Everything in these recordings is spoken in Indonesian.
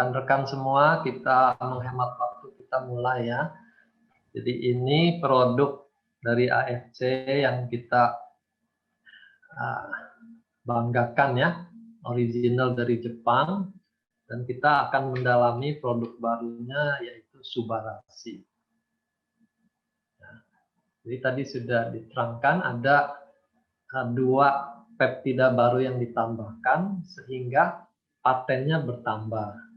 rekan-rekan semua, kita menghemat waktu, kita mulai ya. Jadi ini produk dari AFC yang kita banggakan ya, original dari Jepang, dan kita akan mendalami produk barunya yaitu Subarashi. Jadi tadi sudah diterangkan ada 2 peptida baru yang ditambahkan sehingga patennya bertambah.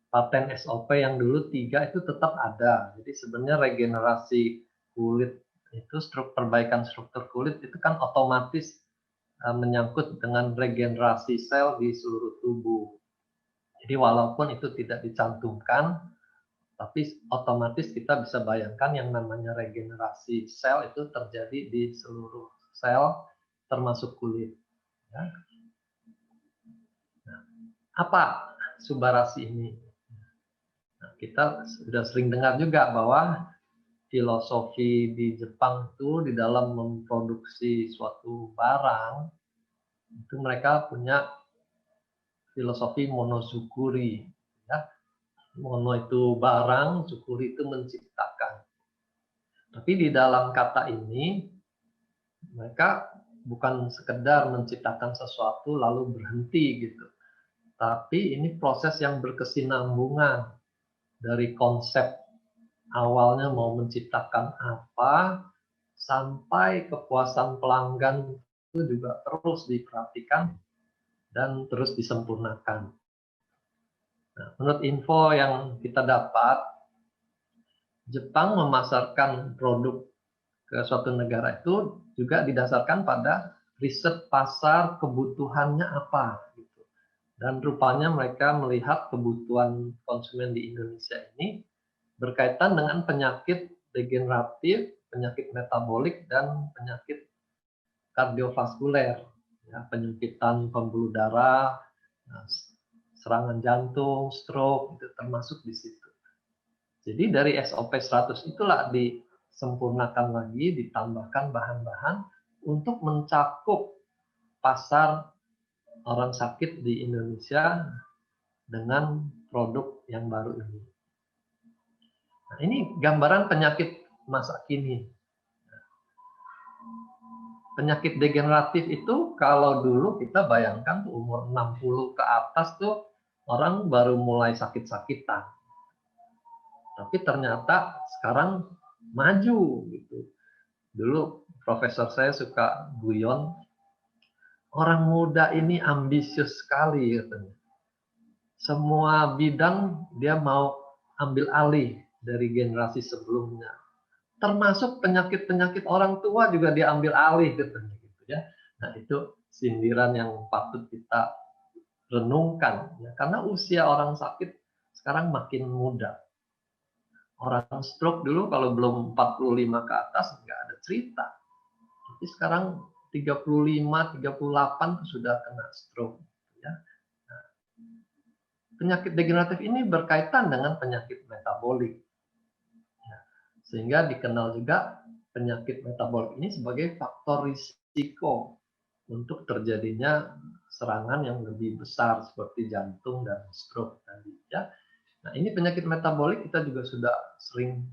Paten SOP yang dulu 3 itu tetap ada. Jadi sebenarnya regenerasi kulit itu perbaikan struktur kulit itu kan otomatis menyangkut dengan regenerasi sel di seluruh tubuh. Jadi walaupun itu tidak dicantumkan, tapi otomatis kita bisa bayangkan yang namanya regenerasi sel itu terjadi di seluruh sel termasuk kulit. Ya. Nah, apa Subarashi ini? Nah, kita sudah sering dengar juga bahwa filosofi di Jepang itu di dalam memproduksi suatu barang itu mereka punya filosofi monozukuri. Ya. Mono itu barang, zukuri itu menciptakan. Tapi di dalam kata ini mereka bukan sekedar menciptakan sesuatu lalu berhenti gitu. Tapi ini proses yang berkesinambungan dari konsep awalnya mau menciptakan apa sampai kepuasan pelanggan itu juga terus diperhatikan dan terus disempurnakan. Nah, menurut info yang kita dapat, Jepang memasarkan produk ke suatu negara itu juga didasarkan pada riset pasar kebutuhannya apa. Gitu. Dan rupanya mereka melihat kebutuhan konsumen di Indonesia ini berkaitan dengan penyakit degeneratif, penyakit metabolik, dan penyakit kardiovaskuler. Ya, penyempitan pembuluh darah, serangan jantung, stroke, itu termasuk di situ. Jadi dari SOP 100 itulah disempurnakan lagi, ditambahkan bahan-bahan untuk mencakup pasar orang sakit di Indonesia dengan produk yang baru ini. Nah, ini gambaran penyakit masa kini. Penyakit degeneratif itu kalau dulu kita bayangkan tuh umur 60 ke atas tuh orang baru mulai sakit-sakitan. Tapi ternyata sekarang maju gitu. Dulu profesor saya suka guyon, orang muda ini ambisius sekali katanya. Semua bidang dia mau ambil alih dari generasi sebelumnya. Termasuk penyakit-penyakit orang tua juga dia ambil alih katanya gitu ya. Nah, itu sindiran yang patut kita renungkan ya, karena usia orang sakit sekarang makin muda. Orang stroke dulu kalau belum 45 ke atas nggak ada cerita. Tapi sekarang 35, 38 sudah kena stroke ya. Nah, penyakit degeneratif ini berkaitan dengan penyakit metabolik. Sehingga dikenal juga penyakit metabolik ini sebagai faktor risiko untuk terjadinya serangan yang lebih besar seperti jantung dan stroke tadi ya. Nah, ini penyakit metabolik kita juga sudah sering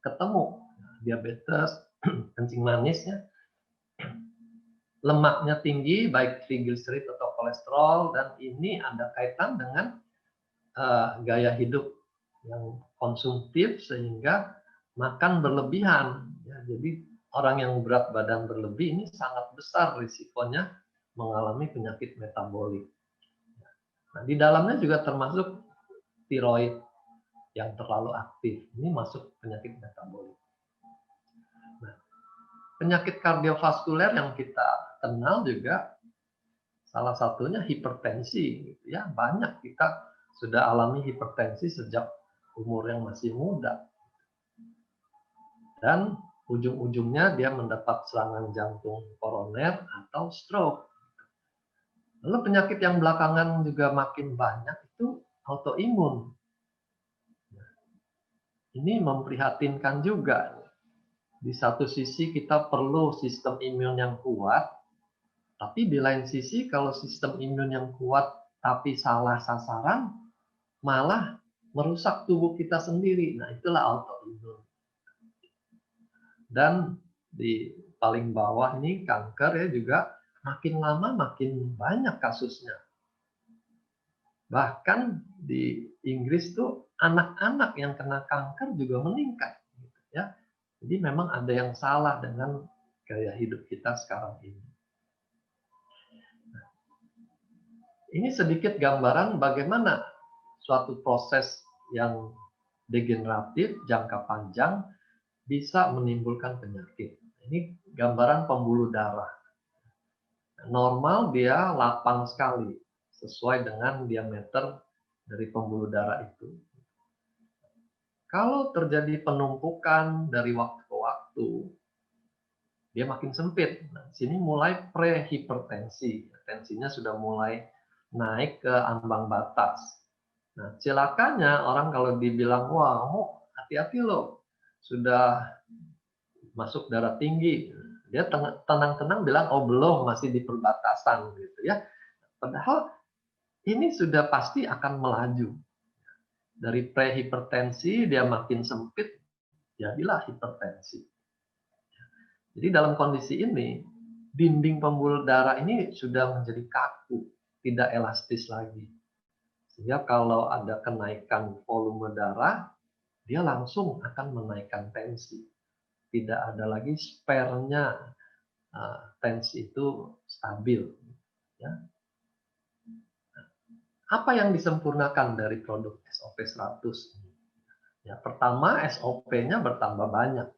ketemu. Diabetes, kencing manisnya, lemaknya tinggi baik triglycerid atau kolesterol, dan ini ada kaitan dengan gaya hidup yang konsumtif sehingga makan berlebihan. Ya, jadi orang yang berat badan berlebih ini sangat besar risikonya mengalami penyakit metabolik. Nah, di dalamnya juga termasuk tiroid yang terlalu aktif. Ini masuk penyakit metabolik. Nah, penyakit kardiovaskuler yang kita kenal juga salah satunya hipertensi. Gitu ya. Banyak kita sudah alami hipertensi sejak umur yang masih muda. Dan ujung-ujungnya dia mendapat serangan jantung koroner atau stroke. Lalu penyakit yang belakangan juga makin banyak itu autoimun. Ini memprihatinkan juga. Di satu sisi kita perlu sistem imun yang kuat, tapi di lain sisi kalau sistem imun yang kuat tapi salah sasaran, malah merusak tubuh kita sendiri. Nah, itulah autoimun. Dan di paling bawah ini kanker ya juga makin lama makin banyak kasusnya. Bahkan di Inggris tuh anak-anak yang kena kanker juga meningkat, gitu ya. Jadi memang ada yang salah dengan gaya hidup kita sekarang ini. Ini sedikit gambaran bagaimana suatu proses yang degeneratif jangka panjang bisa menimbulkan penyakit. Ini gambaran pembuluh darah. Normal dia lapang sekali, sesuai dengan diameter dari pembuluh darah itu. Kalau terjadi penumpukan dari waktu ke waktu, dia makin sempit. Nah, sini mulai prehipertensi. Tensinya sudah mulai naik ke ambang batas. Nah, celakanya orang kalau dibilang, wah, kamu hati-hati loh, sudah masuk darah tinggi. Dia tenang-tenang bilang, oh belum, masih di perbatasan gitu ya. Padahal ini sudah pasti akan melaju. Dari prehipertensi dia makin sempit, jadilah hipertensi. Jadi dalam kondisi ini, dinding pembuluh darah ini sudah menjadi kaku, tidak elastis lagi. Sehingga kalau ada kenaikan volume darah, dia langsung akan menaikkan tensi. Tidak ada lagi spare-nya, tensi itu stabil. Ya. Apa yang disempurnakan dari produk SOP 100? Ya, pertama SOP-nya bertambah banyak.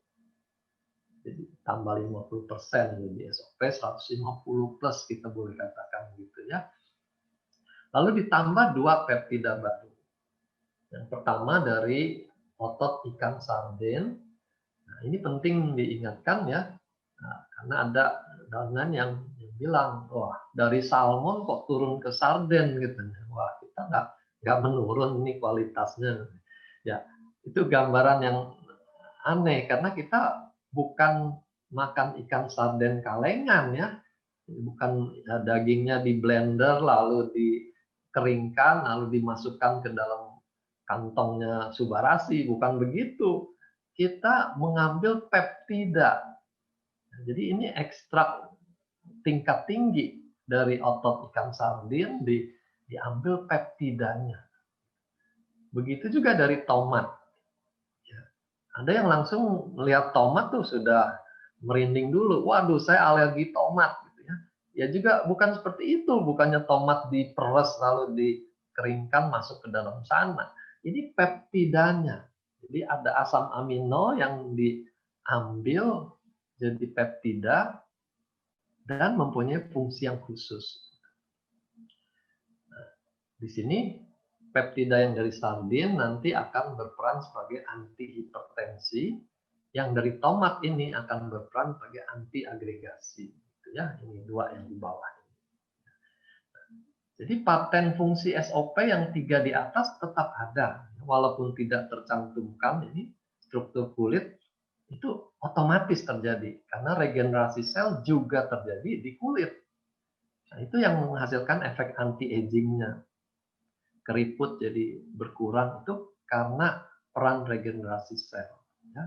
Jadi tambah 50% jadi SOP 150 plus kita boleh katakan gitu ya. Lalu ditambah 2 peptida baru. Yang pertama dari otot ikan sarden. Nah, ini penting diingatkan ya. Nah, karena ada dengan yang bilang, wah dari salmon kok turun ke sarden gitu. Wah kita nggak menurun nih kualitasnya. Ya itu gambaran yang aneh karena kita bukan makan ikan sarden kalengan ya, bukan dagingnya di blender lalu dikeringkan lalu dimasukkan ke dalam kantongnya Subarasi, bukan begitu. Kita mengambil peptida. Jadi ini ekstrak tingkat tinggi dari otot ikan sardin diambil peptidanya. Begitu juga dari tomat. Ada yang langsung melihat tomat tuh sudah merinding dulu. Waduh, saya alergi tomat. Gitu ya. Ya juga bukan seperti itu. Bukannya tomat diperes lalu dikeringkan masuk ke dalam sana. Ini peptidanya. Jadi ada asam amino yang diambil jadi peptida dan mempunyai fungsi yang khusus. Nah, di sini peptida yang dari sardin nanti akan berperan sebagai antihipertensi, yang dari tomat ini akan berperan sebagai antiagregasi. Gitu ya, ini 2 yang di bawah. Jadi paten fungsi SOP yang 3 di atas tetap ada, walaupun tidak tercantumkan ini struktur kulit itu otomatis terjadi karena regenerasi sel juga terjadi di kulit. Nah, itu yang menghasilkan efek anti-aging-nya. Keriput jadi berkurang itu karena peran regenerasi sel. Ya.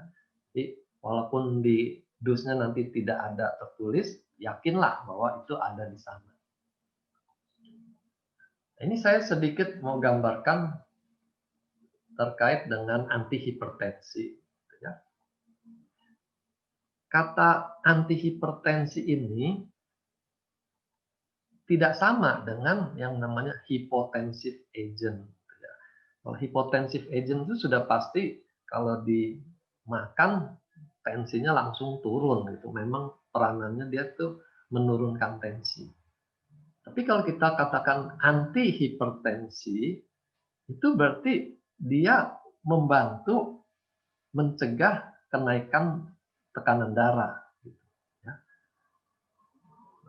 Jadi walaupun di dusnya nanti tidak ada tertulis, yakinlah bahwa itu ada di sana. Ini saya sedikit mau gambarkan terkait dengan antihipertensi. Ya. Kata antihipertensi ini tidak sama dengan yang namanya hypotensive agent. Kalau hypotensive agent itu sudah pasti kalau dimakan tensinya langsung turun gitu. Memang peranannya dia tuh menurunkan tensi. Tapi kalau kita katakan antihipertensi itu berarti dia membantu mencegah kenaikan tekanan darah.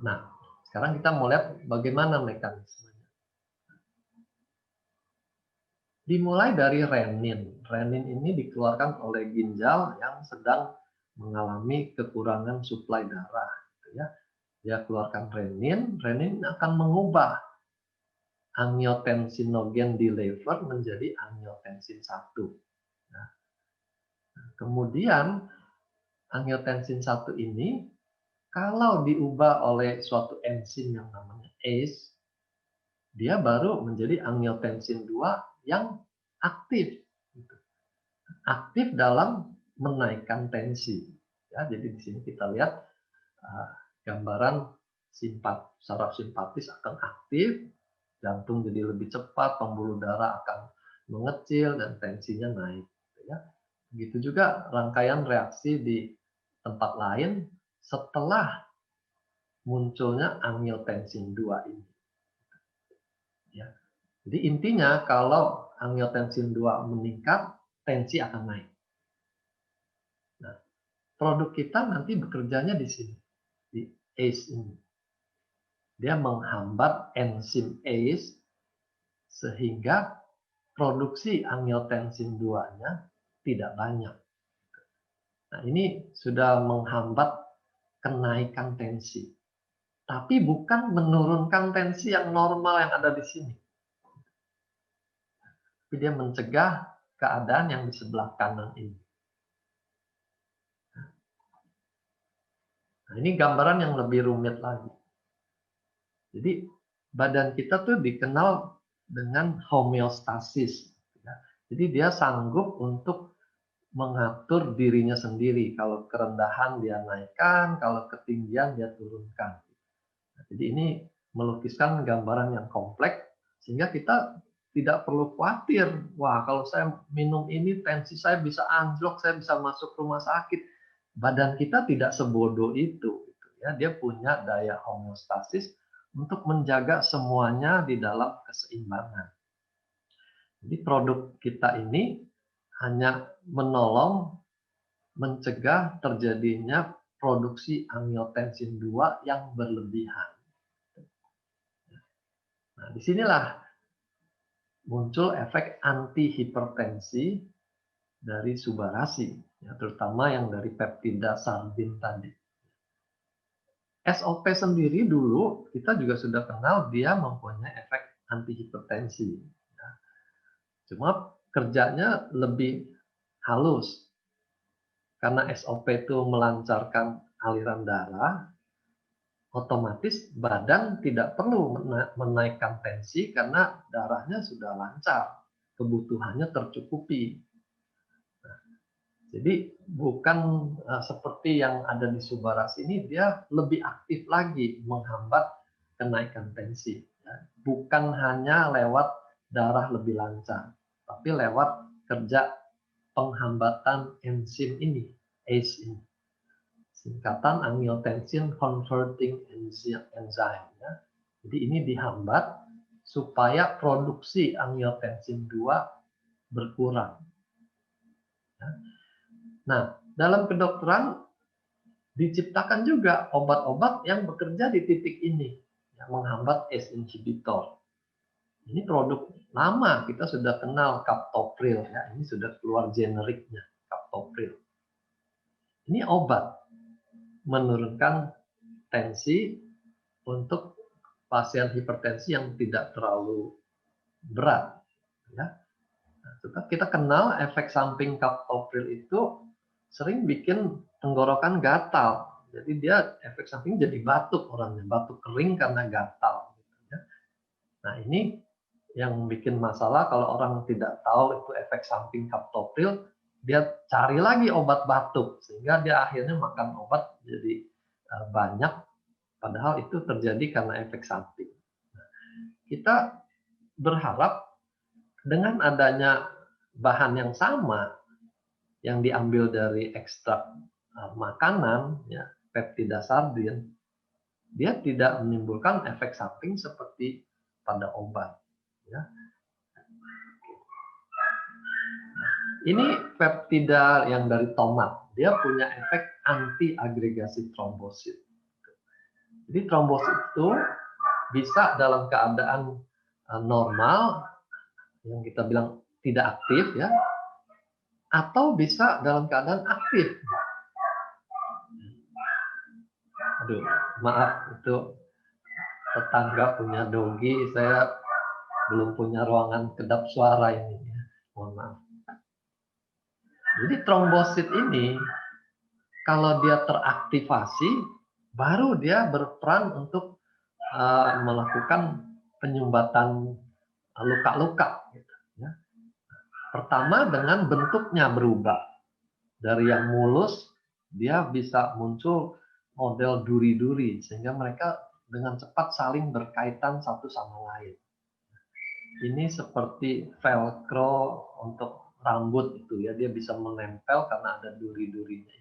Nah, sekarang kita mau lihat bagaimana mekanismenya. Dimulai dari renin. Renin ini dikeluarkan oleh ginjal yang sedang mengalami kekurangan suplai darah. Ya. Dia keluarkan renin, renin akan mengubah angiotensinogen di liver menjadi angiotensin 1. Nah, kemudian angiotensin 1 ini kalau diubah oleh suatu enzim yang namanya ACE, dia baru menjadi angiotensin 2 yang aktif. Aktif dalam menaikkan tensi. Ya, jadi di sini kita lihat gambaran saraf simpatis akan aktif, jantung jadi lebih cepat, pembuluh darah akan mengecil dan tensinya naik. Ya. Begitu juga rangkaian reaksi di tempat lain setelah munculnya angiotensin 2 ini. Ya. Jadi intinya kalau angiotensin 2 meningkat, tensi akan naik. Nah, produk kita nanti bekerjanya di sini, di ACE ini. Dia menghambat enzim ACE sehingga produksi angiotensin 2-nya tidak banyak. Nah, ini sudah menghambat kenaikan tensi. Tapi bukan menurunkan tensi yang normal yang ada di sini. Tapi dia mencegah keadaan yang di sebelah kanan ini. Nah, ini gambaran yang lebih rumit lagi. Jadi badan kita tuh dikenal dengan homeostasis. Jadi dia sanggup untuk mengatur dirinya sendiri. Kalau kerendahan dia naikkan, kalau ketinggian dia turunkan. Jadi ini melukiskan gambaran yang kompleks sehingga kita tidak perlu khawatir. Wah, kalau saya minum ini tensi saya bisa anjlok, saya bisa masuk rumah sakit. Badan kita tidak sebodoh itu. Ya, dia punya daya homeostasis untuk menjaga semuanya di dalam keseimbangan. Jadi produk kita ini hanya menolong mencegah terjadinya produksi angiotensin 2 yang berlebihan. Nah, disinilah muncul efek antihipertensi dari subarasi, ya, terutama yang dari peptida sardin tadi. SOP sendiri dulu kita juga sudah kenal dia mempunyai efek antihipertensi. Ya. Cuma kerjanya lebih halus. Karena SOP itu melancarkan aliran darah, otomatis badan tidak perlu menaikkan tensi karena darahnya sudah lancar, kebutuhannya tercukupi. Nah, jadi bukan seperti yang ada di subarasi ini, dia lebih aktif lagi menghambat kenaikan tensi. Ya. Bukan hanya lewat darah lebih lancar, tapi lewat kerja penghambatan enzim ini, ACE ini. Singkatan angiotensin converting enzyme. Ya. Jadi ini dihambat supaya produksi angiotensin 2 berkurang. Ya. Nah, dalam kedokteran diciptakan juga obat-obat yang bekerja di titik ini, yang menghambat ACE inhibitor. Ini produk lama, kita sudah kenal captopril, ya. Ini sudah keluar generiknya, captopril. Ini obat menurunkan tensi untuk pasien hipertensi yang tidak terlalu berat. Ya. Nah, kita kenal efek samping captopril itu sering bikin tenggorokan gatal. Jadi dia efek samping jadi batuk orangnya, batuk kering karena gatal. Ya. Nah, ini yang bikin masalah kalau orang tidak tahu itu efek samping captopril, dia cari lagi obat batuk sehingga dia akhirnya makan obat jadi banyak, padahal itu terjadi karena efek samping. Nah, kita berharap dengan adanya bahan yang sama yang diambil dari ekstrak makanan, ya, peptida sardin, dia tidak menimbulkan efek samping seperti pada obat. Ya. Ini peptida yang dari tomat, dia punya efek anti agregasi trombosit. Jadi trombosit itu bisa dalam keadaan normal, yang kita bilang tidak aktif, ya, atau bisa dalam keadaan aktif. Aduh, maaf, itu tetangga punya dogi, saya belum punya ruangan kedap suara ini. Ya. Mohon maaf. Jadi trombosit ini kalau dia teraktivasi, baru dia berperan untuk melakukan penyumbatan luka-luka. Gitu, ya. Pertama dengan bentuknya berubah. Dari yang mulus, dia bisa muncul model duri-duri, sehingga mereka dengan cepat saling berkaitan satu sama lain. Ini seperti velcro untuk rambut itu ya, dia bisa menempel karena ada duri-durinya.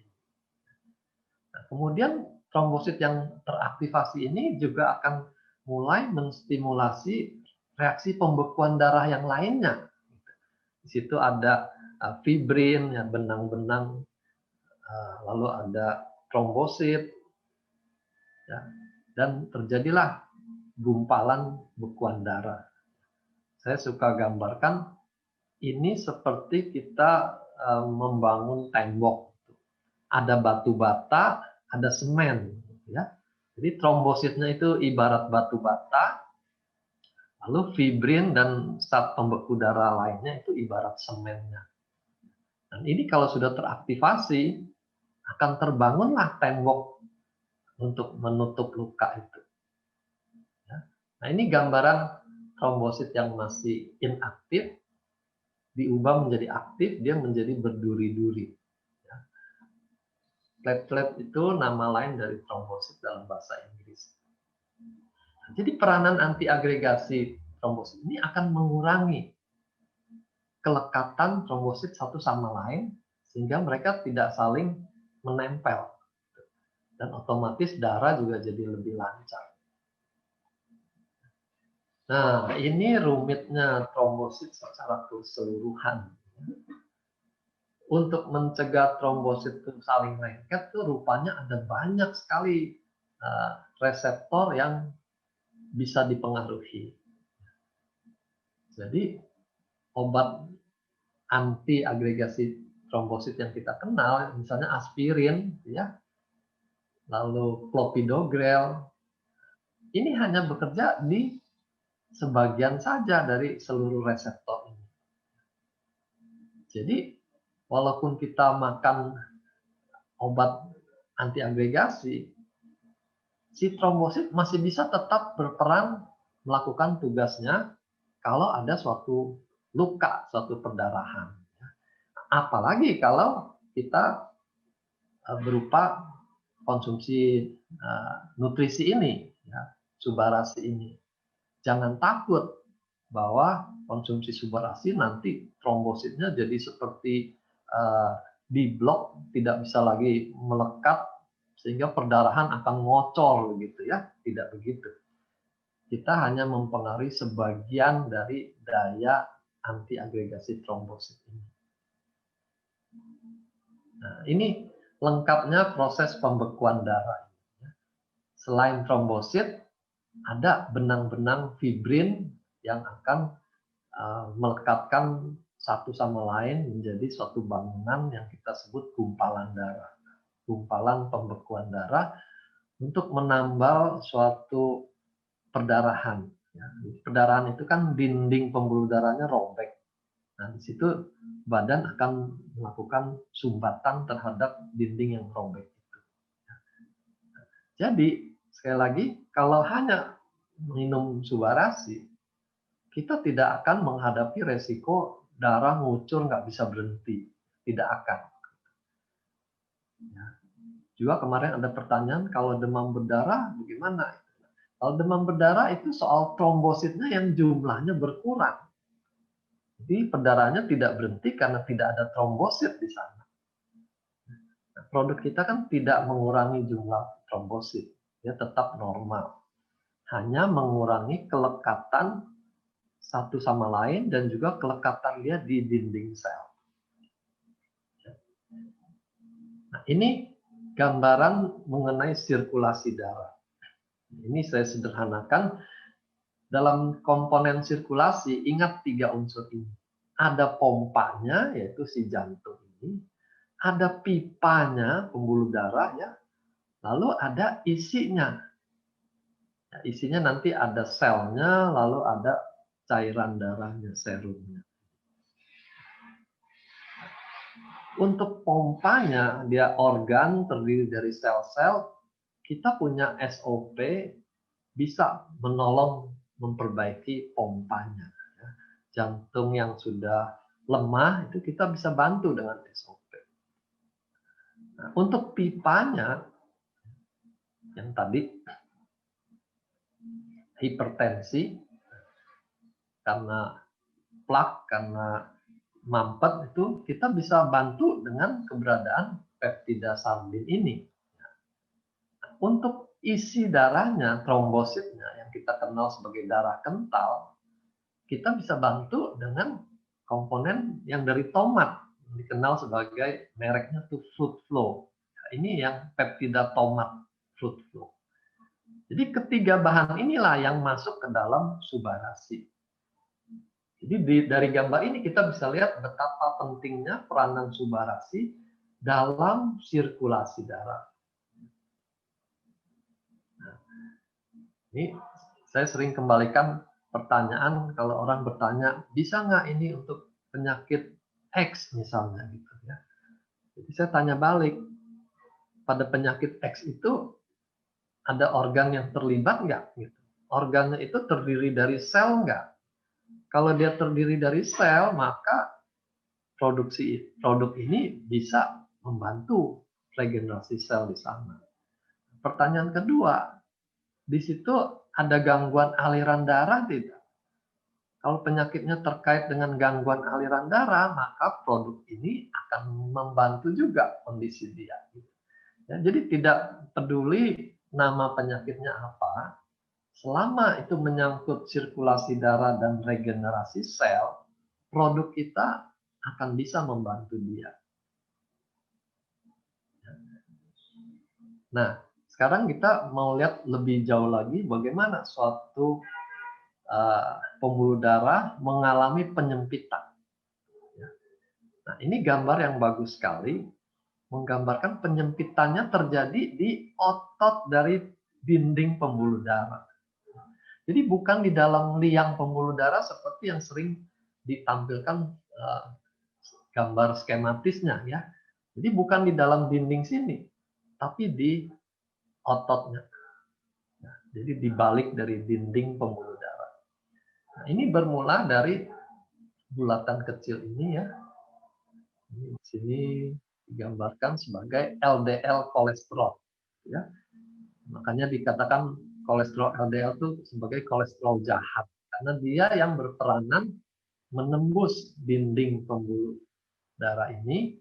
Nah, kemudian trombosit yang teraktivasi ini juga akan mulai menstimulasi reaksi pembekuan darah yang lainnya. Di situ ada fibrin, ya, benang-benang, lalu ada trombosit, ya, dan terjadilah gumpalan bekuan darah. Saya suka gambarkan ini seperti kita membangun tembok. Ada batu bata, ada semen. Ya. Jadi trombositnya itu ibarat batu bata, lalu fibrin dan zat pembeku darah lainnya itu ibarat semennya. Dan ini kalau sudah teraktivasi, akan terbangunlah tembok untuk menutup luka itu. Ya. Nah ini gambaran trombosit yang masih inaktif, diubah menjadi aktif, dia menjadi berduri-duri. Platelet itu nama lain dari trombosit dalam bahasa Inggris. Jadi peranan antiagregasi trombosit ini akan mengurangi kelekatan trombosit satu sama lain, sehingga mereka tidak saling menempel. Dan otomatis darah juga jadi lebih lancar. Nah, ini rumitnya trombosit secara keseluruhan. Untuk mencegah trombosit itu saling lengket tuh rupanya ada banyak sekali reseptor yang bisa dipengaruhi. Jadi obat anti agregasi trombosit yang kita kenal, misalnya aspirin, ya, lalu clopidogrel, ini hanya bekerja di sebagian saja dari seluruh reseptor ini. Jadi walaupun kita makan obat antiagregasi, si trombosit masih bisa tetap berperan melakukan tugasnya kalau ada suatu luka, suatu perdarahan. Apalagi kalau kita berupa konsumsi nutrisi ini, ya, subarasi ini. Jangan takut bahwa konsumsi subarasi nanti trombositnya jadi seperti diblok, tidak bisa lagi melekat sehingga perdarahan akan ngocor gitu ya. Tidak begitu. Kita hanya mempengaruhi sebagian dari daya antiagregasi trombosit ini. Nah, ini lengkapnya proses pembekuan darah. Selain trombosit, ada benang-benang fibrin yang akan melekatkan satu sama lain menjadi suatu bangunan yang kita sebut gumpalan darah. Gumpalan pembekuan darah untuk menambal suatu perdarahan. Ya. Perdarahan itu kan dinding pembuluh darahnya robek. Nah, di situ badan akan melakukan sumbatan terhadap dinding yang robek itu. Jadi, sekali lagi, kalau hanya minum subarasi, kita tidak akan menghadapi resiko darah ngucur nggak bisa berhenti. Tidak akan. Ya. Juga kemarin ada pertanyaan, kalau demam berdarah bagaimana? Kalau demam berdarah itu soal trombositnya yang jumlahnya berkurang. Jadi perdarahannya tidak berhenti karena tidak ada trombosit di sana. Nah, produk kita kan tidak mengurangi jumlah trombosit, dia tetap normal. Hanya mengurangi kelekatan satu sama lain dan juga kelekatan dia di dinding sel. Nah, ini gambaran mengenai sirkulasi darah. Ini saya sederhanakan. Dalam komponen sirkulasi, ingat 3 unsur ini. Ada pompanya, yaitu si jantung ini. Ada pipanya, pembuluh darah, ya. Lalu ada isinya. Ya, isinya nanti ada selnya, lalu ada cairan darahnya, serumnya. Untuk pompanya, dia organ terdiri dari sel-sel, kita punya SOP bisa menolong memperbaiki pompanya. Jantung yang sudah lemah itu kita bisa bantu dengan SOP. Nah, untuk pipanya yang tadi hipertensi karena plak, karena mampet, itu kita bisa bantu dengan keberadaan peptida sardin ini. Untuk isi darahnya, trombositnya yang kita kenal sebagai darah kental, kita bisa bantu dengan komponen yang dari tomat, yang dikenal sebagai mereknya tuh fruit flow. Nah, ini yang peptida tomat fruit flow. Jadi ketiga bahan inilah yang masuk ke dalam subarasi. Jadi dari gambar ini kita bisa lihat betapa pentingnya peranan subarasi dalam sirkulasi darah. Nah, ini saya sering kembalikan pertanyaan kalau orang bertanya, bisa nggak ini untuk penyakit X misalnya gitu ya. Jadi saya tanya balik, pada penyakit X itu ada organ yang terlibat nggak? Gitu. Organnya itu terdiri dari sel nggak? Kalau dia terdiri dari sel, maka produk ini bisa membantu regenerasi sel di sana. Pertanyaan kedua, di situ ada gangguan aliran darah tidak? Kalau penyakitnya terkait dengan gangguan aliran darah, maka produk ini akan membantu juga kondisi dia. Ya, jadi tidak peduli nama penyakitnya apa, selama itu menyangkut sirkulasi darah dan regenerasi sel, produk kita akan bisa membantu dia. Nah, sekarang kita mau lihat lebih jauh lagi bagaimana suatu pembuluh darah mengalami penyempitan. Nah, ini gambar yang bagus sekali, menggambarkan penyempitannya terjadi di otot dari dinding pembuluh darah. Jadi bukan di dalam liang pembuluh darah seperti yang sering ditampilkan gambar skematisnya ya. Jadi bukan di dalam dinding sini, tapi di ototnya. Nah, jadi dibalik dari dinding pembuluh darah. Nah, ini bermula dari bulatan kecil ini ya. Di sini digambarkan sebagai LDL kolesterol. Ya. Makanya dikatakan kolesterol LDL itu sebagai kolesterol jahat. Karena dia yang berperanan menembus dinding pembuluh darah ini,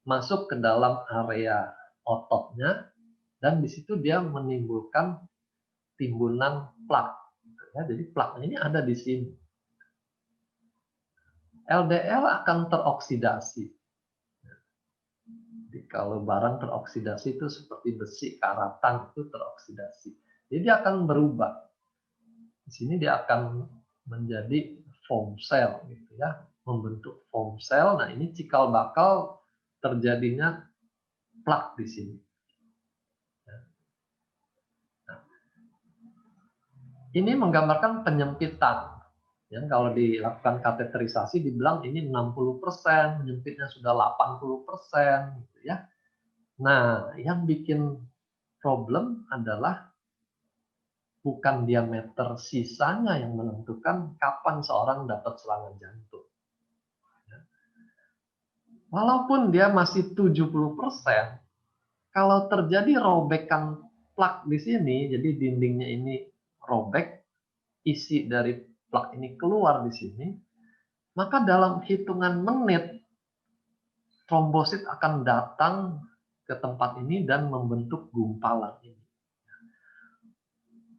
masuk ke dalam area ototnya, dan di situ dia menimbulkan timbunan plak. Ya, jadi plaknya ini ada di sini. LDL akan teroksidasi. Jadi kalau barang teroksidasi itu seperti besi, karatan itu teroksidasi. Jadi dia akan berubah. Di sini dia akan menjadi foam cell, gitu ya, membentuk foam cell. Nah ini cikal bakal terjadinya plak di sini. Nah, ini menggambarkan penyempitan. Ya, kalau dilakukan kateterisasi dibilang ini 60%, menyempitnya sudah 80%, gitu ya. Nah, yang bikin problem adalah bukan diameter sisanya yang menentukan kapan seorang dapat serangan jantung. Walaupun dia masih 70%, kalau terjadi robekan plak di sini, jadi dindingnya ini robek, isi dari plak ini keluar di sini, maka dalam hitungan menit trombosit akan datang ke tempat ini dan membentuk gumpalan ini.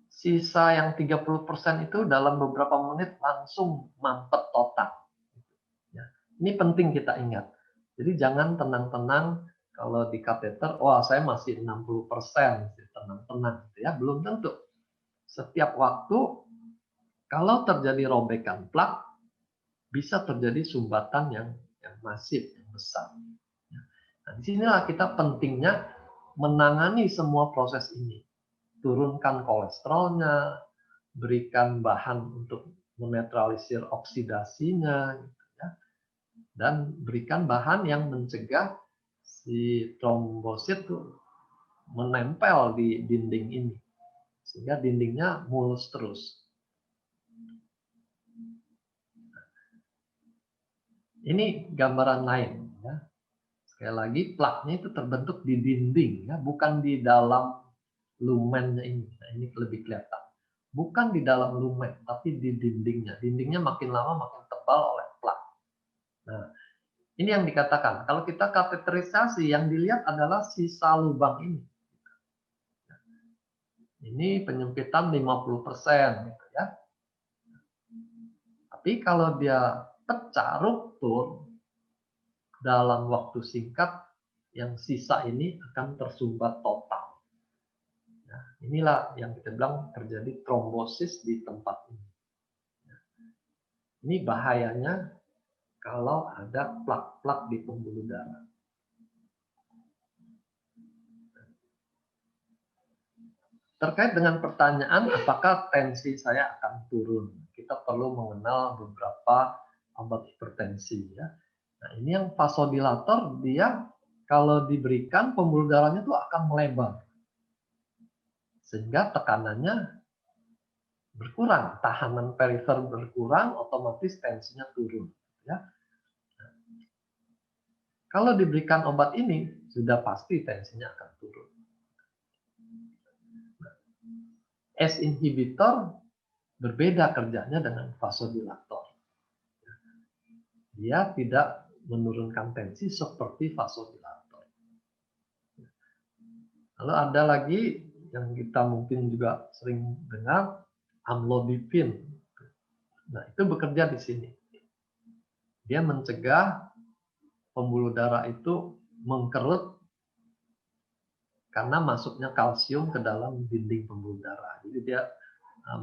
Sisa yang 30% itu dalam beberapa menit langsung mampet total. Ya. Ini penting kita ingat. Jadi jangan tenang-tenang kalau di kateter, wah saya masih 60%, tenang-tenang. Ya. Belum tentu. Setiap waktu, kalau terjadi robekan plak, bisa terjadi sumbatan yang masif, yang besar. Nah, disinilah kita pentingnya menangani semua proses ini. Turunkan kolesterolnya, berikan bahan untuk menetralisir oksidasinya, gitu ya. Dan berikan bahan yang mencegah si trombosit tuh menempel di dinding ini, sehingga dindingnya mulus terus. Ini gambaran lain, ya. Sekali lagi, plaknya itu terbentuk di dinding, ya, bukan di dalam lumennya ini. Nah, ini lebih kelihatan. Bukan di dalam lumen, tapi di dindingnya. Dindingnya makin lama makin tebal oleh plak. Nah, ini yang dikatakan. Kalau kita kateterisasi, yang dilihat adalah sisa lubang ini. Ini penyempitan 50%, gitu ya. Tapi kalau dia pecah, ruptur, dalam waktu singkat, yang sisa ini akan tersumbat total. Nah, inilah yang kita bilang terjadi trombosis di tempat ini. Ini bahayanya kalau ada plak-plak di pembuluh darah. Terkait dengan pertanyaan apakah tensi saya akan turun, kita perlu mengenal beberapa obat hipertensi, ya. Nah, ini yang vasodilator, dia kalau diberikan pembuluh darahnya itu akan melebar, sehingga tekanannya berkurang, tahanan perifer berkurang, otomatis tensinya turun, ya. Kalau diberikan obat ini, sudah pasti tensinya akan turun. ACE inhibitor berbeda kerjanya dengan vasodilator. Dia tidak menurunkan tensi seperti vasodilator. Lalu ada lagi yang kita mungkin juga sering dengar, amlodipin. Nah, itu bekerja di sini. Dia mencegah pembuluh darah itu mengkerut karena masuknya kalsium ke dalam dinding pembuluh darah. Jadi dia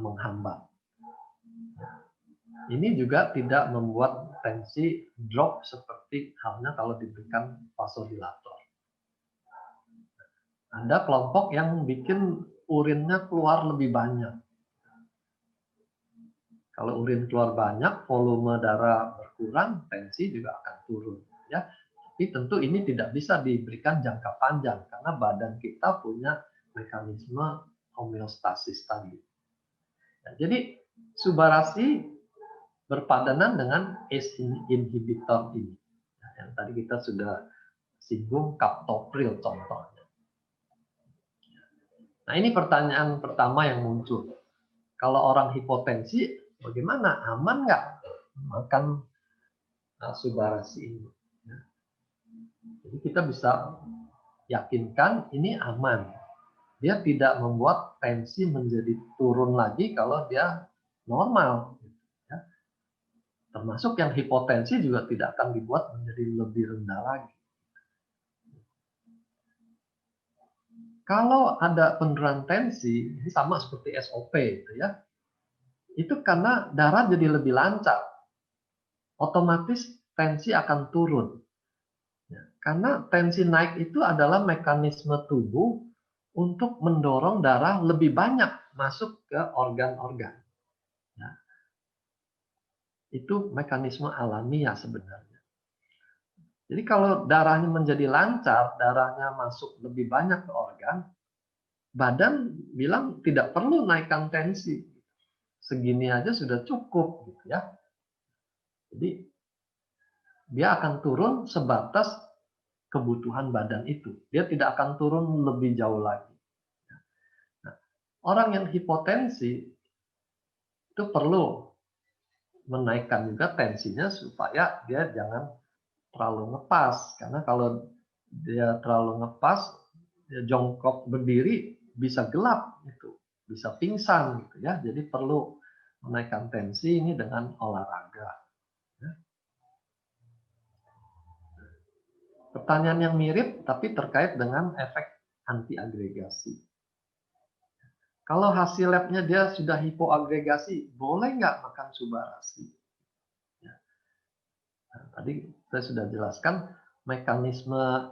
menghambat. Ini juga tidak membuat tensi drop seperti halnya kalau diberikan vasodilator. Ada kelompok yang bikin urinnya keluar lebih banyak. Kalau urin keluar banyak, volume darah berkurang, tensi juga akan turun, ya. Tapi tentu ini tidak bisa diberikan jangka panjang karena badan kita punya mekanisme homeostasis tadi. Ya, jadi subarasi berpadanan dengan ACE inhibitor ini. Nah, yang tadi kita sudah singgung captopril contohnya. Nah, ini pertanyaan pertama yang muncul. Kalau orang hipotensi, bagaimana? Aman nggak makan subarasi ini? Jadi kita bisa yakinkan ini aman. Dia tidak membuat tensi menjadi turun lagi kalau dia normal. Termasuk yang hipotensi juga tidak akan dibuat menjadi lebih rendah lagi. Kalau ada penurunan tensi, ini sama seperti SOP, gitu ya. Itu karena darah jadi lebih lancar. Otomatis tensi akan turun. Ya, karena tensi naik itu adalah mekanisme tubuh untuk mendorong darah lebih banyak masuk ke organ-organ. Ya. Itu mekanisme alamiah sebenarnya. Jadi kalau darahnya menjadi lancar, darahnya masuk lebih banyak ke organ, badan bilang tidak perlu naikkan tensi. Segini aja sudah cukup, gitu ya. Jadi dia akan turun sebatas kebutuhan badan itu. Dia tidak akan turun lebih jauh lagi. Nah, orang yang hipotensi itu perlu menaikkan juga tensinya supaya dia jangan terlalu ngepas. Karena kalau dia terlalu ngepas, dia jongkok berdiri bisa gelap itu, bisa pingsan gitu ya. Jadi perlu menaikkan tensi ini dengan olahraga. Pertanyaan yang mirip tapi terkait dengan efek antiagregasi. Kalau hasil labnya dia sudah hipoagregasi, boleh nggak makan subarasi? Ya. Nah, tadi saya sudah jelaskan mekanisme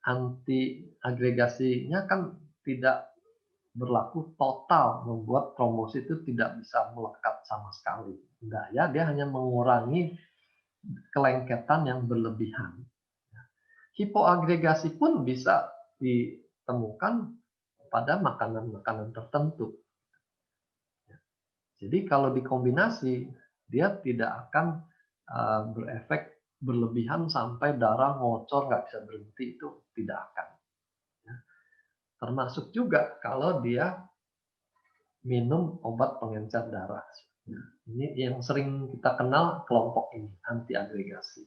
antiagregasinya kan tidak berlaku total, membuat trombosit itu tidak bisa melekat sama sekali. daya, dia hanya mengurangi kelengketan yang berlebihan. Hipoagregasi pun bisa ditemukan pada makanan-makanan tertentu. Jadi kalau dikombinasi, dia tidak akan berefek berlebihan sampai darah ngocor nggak bisa berhenti, itu tidak akan. Termasuk juga kalau dia minum obat pengencer darah. Ini yang sering kita kenal kelompok ini, antiagregasi.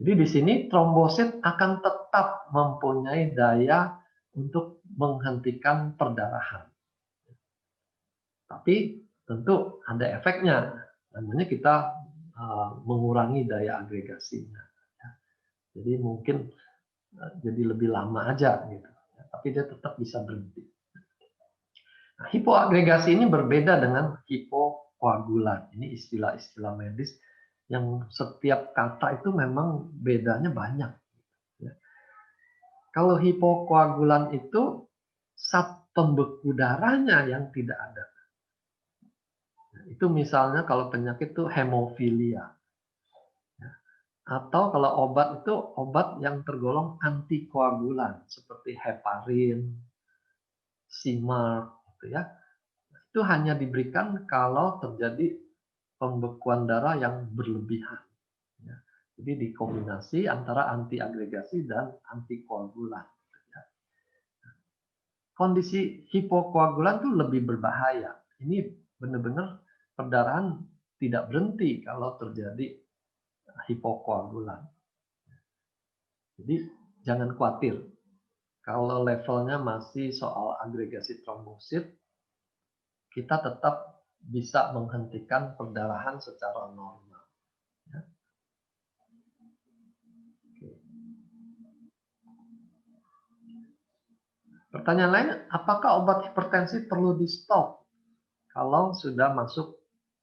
Jadi di sini trombosit akan tetap mempunyai daya untuk menghentikan perdarahan. Tapi tentu ada efeknya, namanya kita mengurangi daya agregasinya. Jadi mungkin jadi lebih lama aja gitu, tapi dia tetap bisa berhenti. Nah, hipoagregasi ini berbeda dengan hipokoagulan. Ini istilah-istilah medis yang setiap kata itu memang bedanya banyak. Kalau hipokoagulan itu zat pembeku darahnya yang tidak ada. Itu misalnya kalau penyakit itu hemofilia. Atau kalau obat itu obat yang tergolong antikoagulan seperti heparin, Simarp, gitu ya. Itu hanya diberikan kalau terjadi pembekuan darah yang berlebihan. Ya. Jadi dikombinasi antara antiagregasi dan antikoagulan. Ya. Kondisi hipokoagulan itu lebih berbahaya. Ini benar-benar perdarahan tidak berhenti kalau terjadi hipokoagulan. Jadi jangan khawatir. Kalau levelnya masih soal agregasi trombosit, kita tetap bisa menghentikan perdarahan secara normal. Ya. Pertanyaan lain, apakah obat hipertensi perlu di stop kalau sudah masuk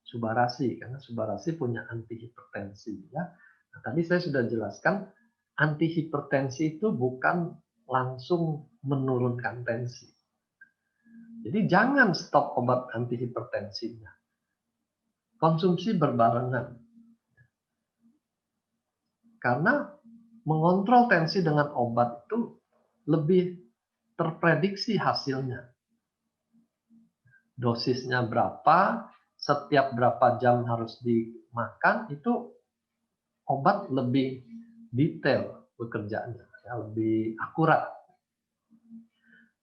subarasi? Karena subarasi punya antihipertensi. Ya. Nah, tadi saya sudah jelaskan, antihipertensi itu bukan langsung menurunkan tensi. Jadi jangan stop obat antihipertensinya. Konsumsi berbarengan. Karena mengontrol tensi dengan obat itu lebih terprediksi hasilnya. Dosisnya berapa, setiap berapa jam harus dimakan, itu obat lebih detail bekerjanya, ya, lebih akurat.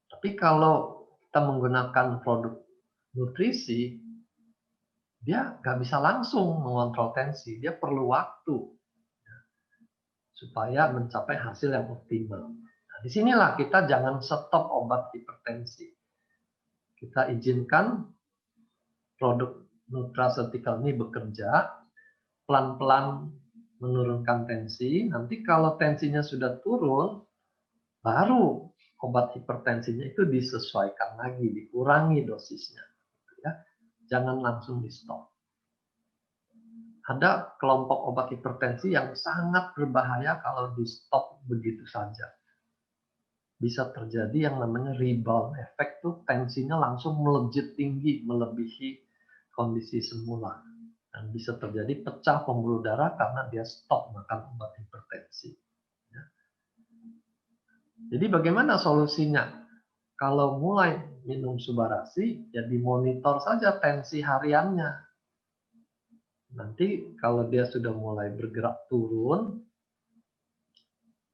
Tapi kalau kita menggunakan produk nutrisi, dia nggak bisa langsung mengontrol tensi, dia perlu waktu supaya mencapai hasil yang optimal. Nah, disinilah kita jangan stop obat hipertensi. Kita izinkan produk nutraceutical ini bekerja, pelan-pelan menurunkan tensi. Nanti kalau tensinya sudah turun, baru obat hipertensinya itu disesuaikan lagi, dikurangi dosisnya. Ya. Jangan langsung di stop. Ada kelompok obat hipertensi yang sangat berbahaya kalau di stop begitu saja. Bisa terjadi yang namanya rebound effect, tuh tensinya langsung melejit tinggi, melebihi kondisi semula. Dan bisa terjadi pecah pembuluh darah karena dia stop makan obat hipertensi. Ya. Jadi bagaimana solusinya? Kalau mulai minum subarasi, ya dimonitor saja tensi hariannya. Nanti kalau dia sudah mulai bergerak turun,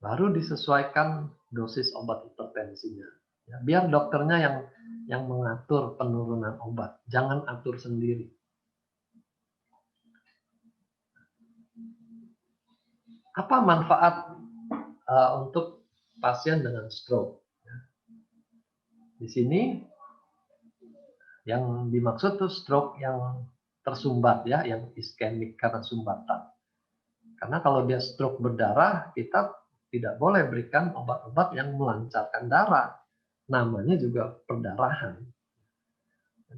baru disesuaikan dosis obat hipertensinya. Ya, biar dokternya yang mengatur penurunan obat, jangan atur sendiri. Apa manfaat untuk pasien dengan stroke? Di sini yang dimaksud tuh stroke yang tersumbat, ya, yang iskemik karena sumbatan. Karena kalau dia stroke berdarah, kita tidak boleh berikan obat-obat yang melancarkan darah. Namanya juga perdarahan.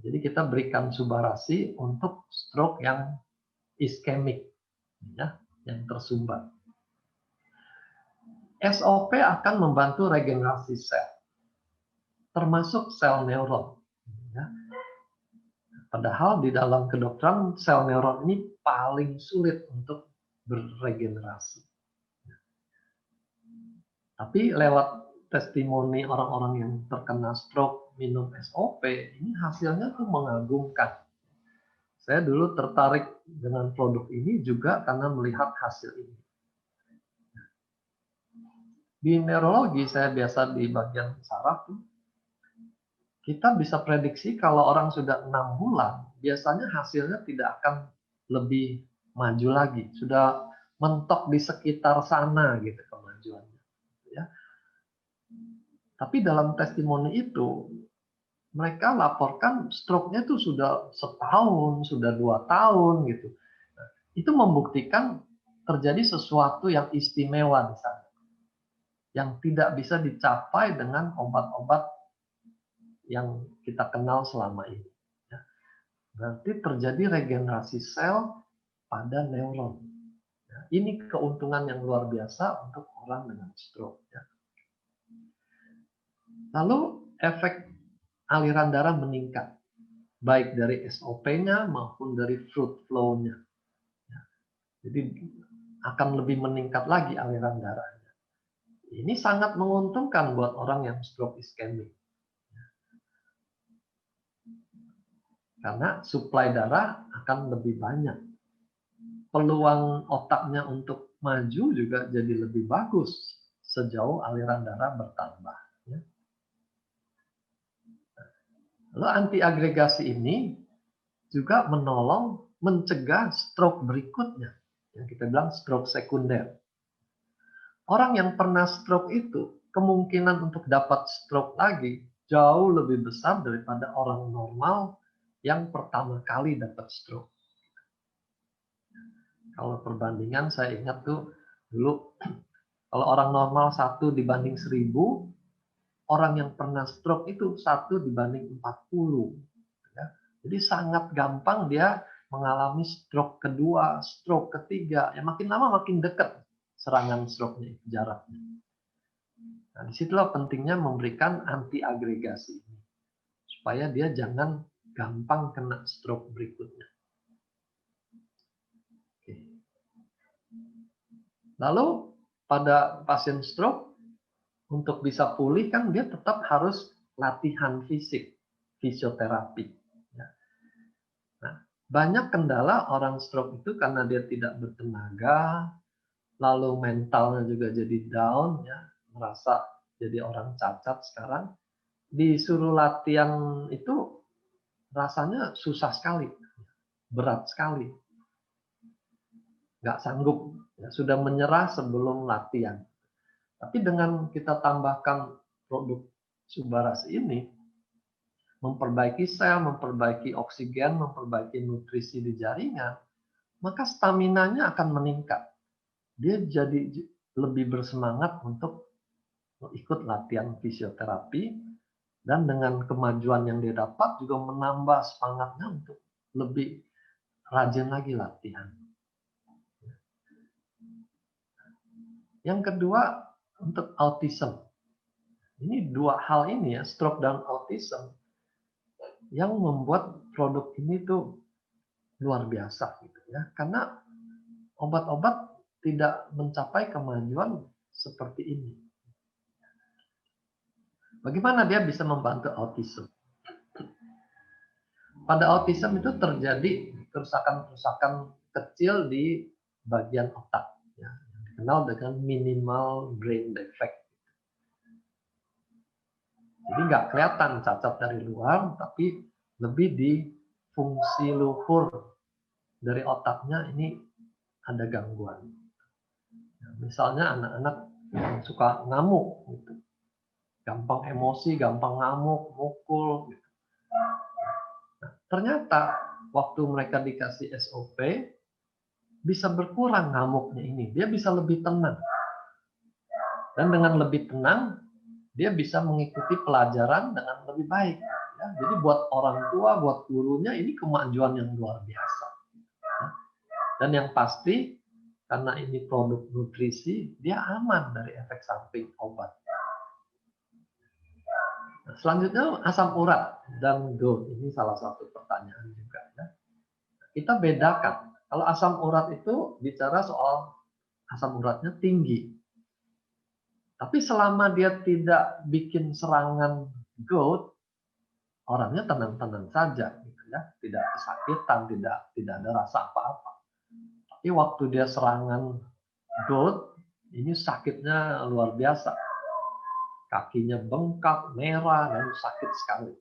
Jadi kita berikan subarasi untuk stroke yang iskemik, ya, yang tersumbat. SOP akan membantu regenerasi sel, termasuk sel neuron. Ya. Padahal di dalam kedokteran sel neuron ini paling sulit untuk beregenerasi. Tapi lewat testimoni orang-orang yang terkena stroke minum SOP, ini hasilnya tuh mengagumkan. Saya dulu tertarik dengan produk ini juga karena melihat hasil ini. Di neurologi, saya biasa di bagian saraf tuh, kita bisa prediksi kalau orang sudah 6 bulan, biasanya hasilnya tidak akan lebih maju lagi. Sudah mentok di sekitar sana gitu kemajuannya. Ya. Tapi dalam testimoni itu, mereka laporkan stroke-nya itu sudah setahun, sudah 2 tahun gitu. Nah, itu membuktikan terjadi sesuatu yang istimewa di sana. Yang tidak bisa dicapai dengan obat-obat yang kita kenal selama ini. Ya. Berarti terjadi regenerasi sel pada neuron. Ya. Ini keuntungan yang luar biasa untuk orang dengan stroke. Ya. Lalu efek aliran darah meningkat, baik dari SOP-nya maupun dari fluid flow-nya. Ya. Jadi akan lebih meningkat lagi aliran darahnya. Ini sangat menguntungkan buat orang yang stroke iskemik. Karena suplai darah akan lebih banyak. Peluang otaknya untuk maju juga jadi lebih bagus sejauh aliran darah bertambah. Lalu antiagregasi ini juga menolong mencegah stroke berikutnya, yang kita bilang stroke sekunder. Orang yang pernah stroke itu, kemungkinan untuk dapat stroke lagi jauh lebih besar daripada orang normal yang pertama kali dapat stroke. Kalau perbandingan saya ingat tuh dulu kalau orang normal 1 dibanding 1000, orang yang pernah stroke itu 1 dibanding 40. Ya. Jadi sangat gampang dia mengalami stroke kedua, stroke ketiga. Ya makin lama makin dekat serangan stroke-nya jaraknya. Nah, disitulah pentingnya memberikan antiagregasi ini supaya dia jangan gampang kena stroke berikutnya. Oke. Lalu pada pasien stroke untuk bisa pulih kan dia tetap harus latihan fisik, fisioterapi. Ya. Nah, banyak kendala orang stroke itu karena dia tidak bertenaga, lalu mentalnya juga jadi down, ya, merasa jadi orang cacat sekarang. Disuruh latihan itu rasanya susah sekali, berat sekali, nggak sanggup, ya, sudah menyerah sebelum latihan. Tapi dengan kita tambahkan produk Subaras ini, memperbaiki sel, memperbaiki oksigen, memperbaiki nutrisi di jaringan, maka staminanya akan meningkat. Dia jadi lebih bersemangat untuk ikut latihan fisioterapi, dan dengan kemajuan yang dia dapat juga menambah semangatnya untuk lebih rajin lagi latihan. Yang kedua, untuk autism. Ini dua hal ini ya, stroke dan autism, yang membuat produk ini tuh luar biasa gitu ya. Karena obat-obat tidak mencapai kemajuan seperti ini. Bagaimana dia bisa membantu autism? Pada autism itu terjadi kerusakan-kerusakan kecil di bagian otak, ya, yang dikenal dengan minimal brain defect. Jadi nggak kelihatan cacat dari luar, tapi lebih di fungsi luhur dari otaknya ini ada gangguan. Ya, misalnya anak-anak yang suka ngamuk, gitu. Gampang emosi, gampang ngamuk, mukul. Gitu. Nah, ternyata waktu mereka dikasih SOP, bisa berkurang ngamuknya ini. Dia bisa lebih tenang. Dan dengan lebih tenang, dia bisa mengikuti pelajaran dengan lebih baik. Ya, jadi buat orang tua, buat gurunya, ini kemajuan yang luar biasa. Ya. Dan yang pasti, karena ini produk nutrisi, dia aman dari efek samping obat. Nah, selanjutnya asam urat dan GORD, ini salah satu pertanyaan juga ya. Kita bedakan. Kalau asam urat itu bicara soal asam uratnya tinggi. Tapi selama dia tidak bikin serangan GORD, orangnya tenang-tenang saja gitu ya, tidak kesakitan, tidak ada rasa apa-apa. Tapi waktu dia serangan GORD, ini sakitnya luar biasa. Kakinya bengkak, merah, dan sakit sekali.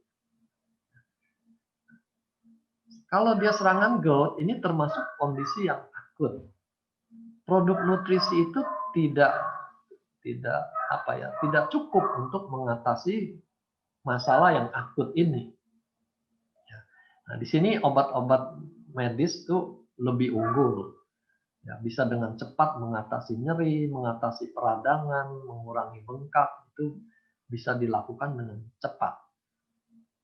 Kalau dia serangan GORD, ini termasuk kondisi yang akut. Produk nutrisi itu tidak cukup untuk mengatasi masalah yang akut ini. Nah, di sini obat-obat medis tuh lebih unggul. Ya, bisa dengan cepat mengatasi nyeri, mengatasi peradangan, mengurangi bengkak, itu bisa dilakukan dengan cepat.